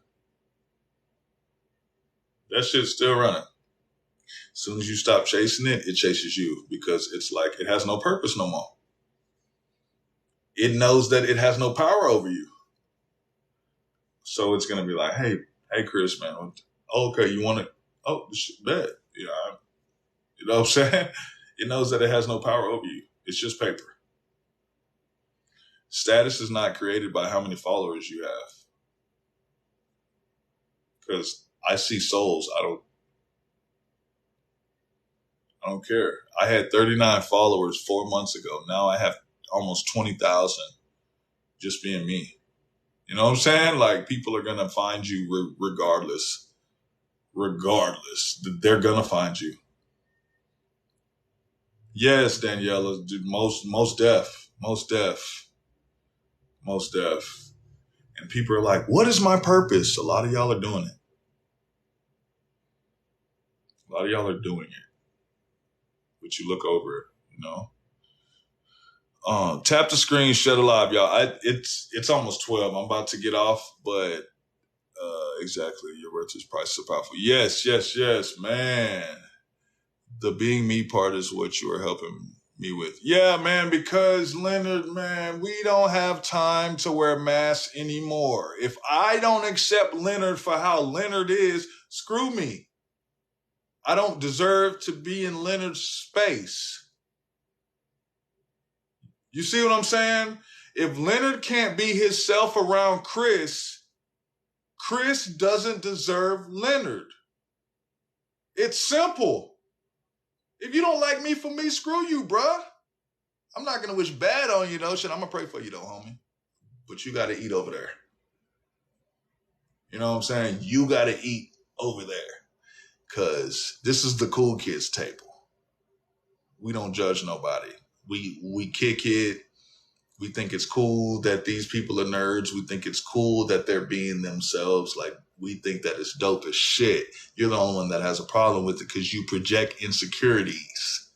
That shit's still running. As soon as you stop chasing it, it chases you because it's like it has no purpose no more. It knows that it has no power over you. So it's going to be like, hey, Chris, man. Okay, you want it? Oh, bet. Yeah, you know what I'm saying? It knows that it has no power over you. It's just paper. Status is not created by how many followers you have. Because I see souls. I don't care. I had 39 followers 4 months ago. Now I have almost 20,000 just being me. You know what I'm saying? Like, people are going to find you regardless. Regardless. They're going to find you. Yes, Daniela, most deaf. And people are like, what is my purpose? A lot of y'all are doing it. A lot of y'all are doing it. But you look over it, you know? Tap the screen, shut it live, y'all. It's almost 12. I'm about to get off, but exactly. Your worth is price so powerful. Yes, man. The being me part is what you are helping me with. Yeah, man, because Leonard, man, we don't have time to wear masks anymore. If I don't accept Leonard for how Leonard is, screw me. I don't deserve to be in Leonard's space. You see what I'm saying? If Leonard can't be himself around Chris, Chris doesn't deserve Leonard. It's simple. If you don't like me for me, screw you, bruh. I'm not going to wish bad on you, though. Shit, I'm going to pray for you, though, homie. But you got to eat over there. You know what I'm saying? You got to eat over there. Because this is the cool kids table. We don't judge nobody. We kick it. We think it's cool that these people are nerds. We think it's cool that they're being themselves. Like, we think that it's dope as shit. You're the only one that has a problem with it because you project insecurities.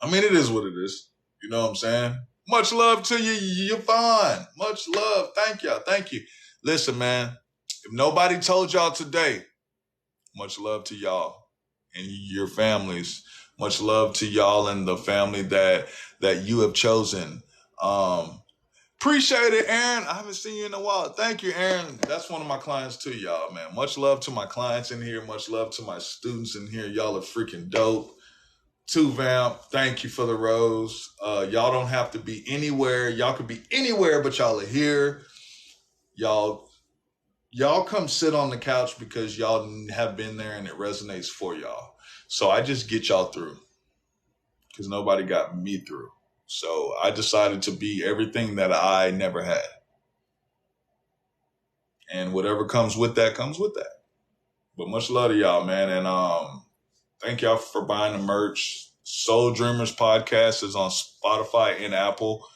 I mean, it is what it is. You know what I'm saying? Much love to you. You're fine. Much love. Thank y'all. Thank you. Listen, man, if nobody told y'all today, much love to y'all and your families. Much love to y'all and the family that you have chosen. Appreciate it, Aaron. I haven't seen you in a while. Thank you, Aaron. That's one of my clients too, y'all, man. Much love to my clients in here. Much love to my students in here. Y'all are freaking dope. 2Vamp, thank you for the rose. Y'all don't have to be anywhere. Y'all could be anywhere, but y'all are here. Y'all come sit on the couch because y'all have been there and it resonates for y'all. So I just get y'all through because nobody got me through. So I decided to be everything that I never had. And whatever comes with that, comes with that. But much love to y'all, man. And thank y'all for buying the merch. Soul Dreamers Podcast is on Spotify and Apple.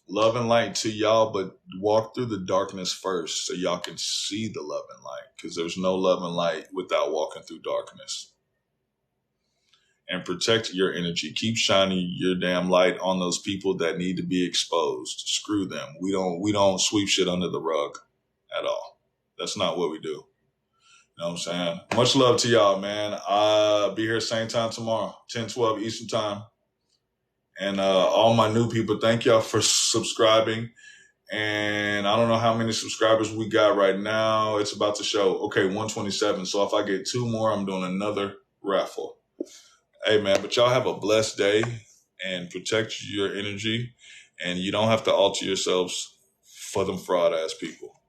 Love and light to y'all, but walk through the darkness first so y'all can see the love and light, because there's no love and light without walking through darkness. And protect your energy. Keep shining your damn light on those people that need to be exposed. Screw them. We don't sweep shit under the rug at all. That's not what we do. You know what I'm saying? Much love to y'all, man. I'll be here same time tomorrow, 10-12 Eastern time. And all my new people, thank y'all for subscribing. And I don't know how many subscribers we got right now. It's about to show. Okay, 127. So if I get 2 more, I'm doing another raffle. Hey, man, but y'all have a blessed day and protect your energy. And you don't have to alter yourselves for them fraud-ass people.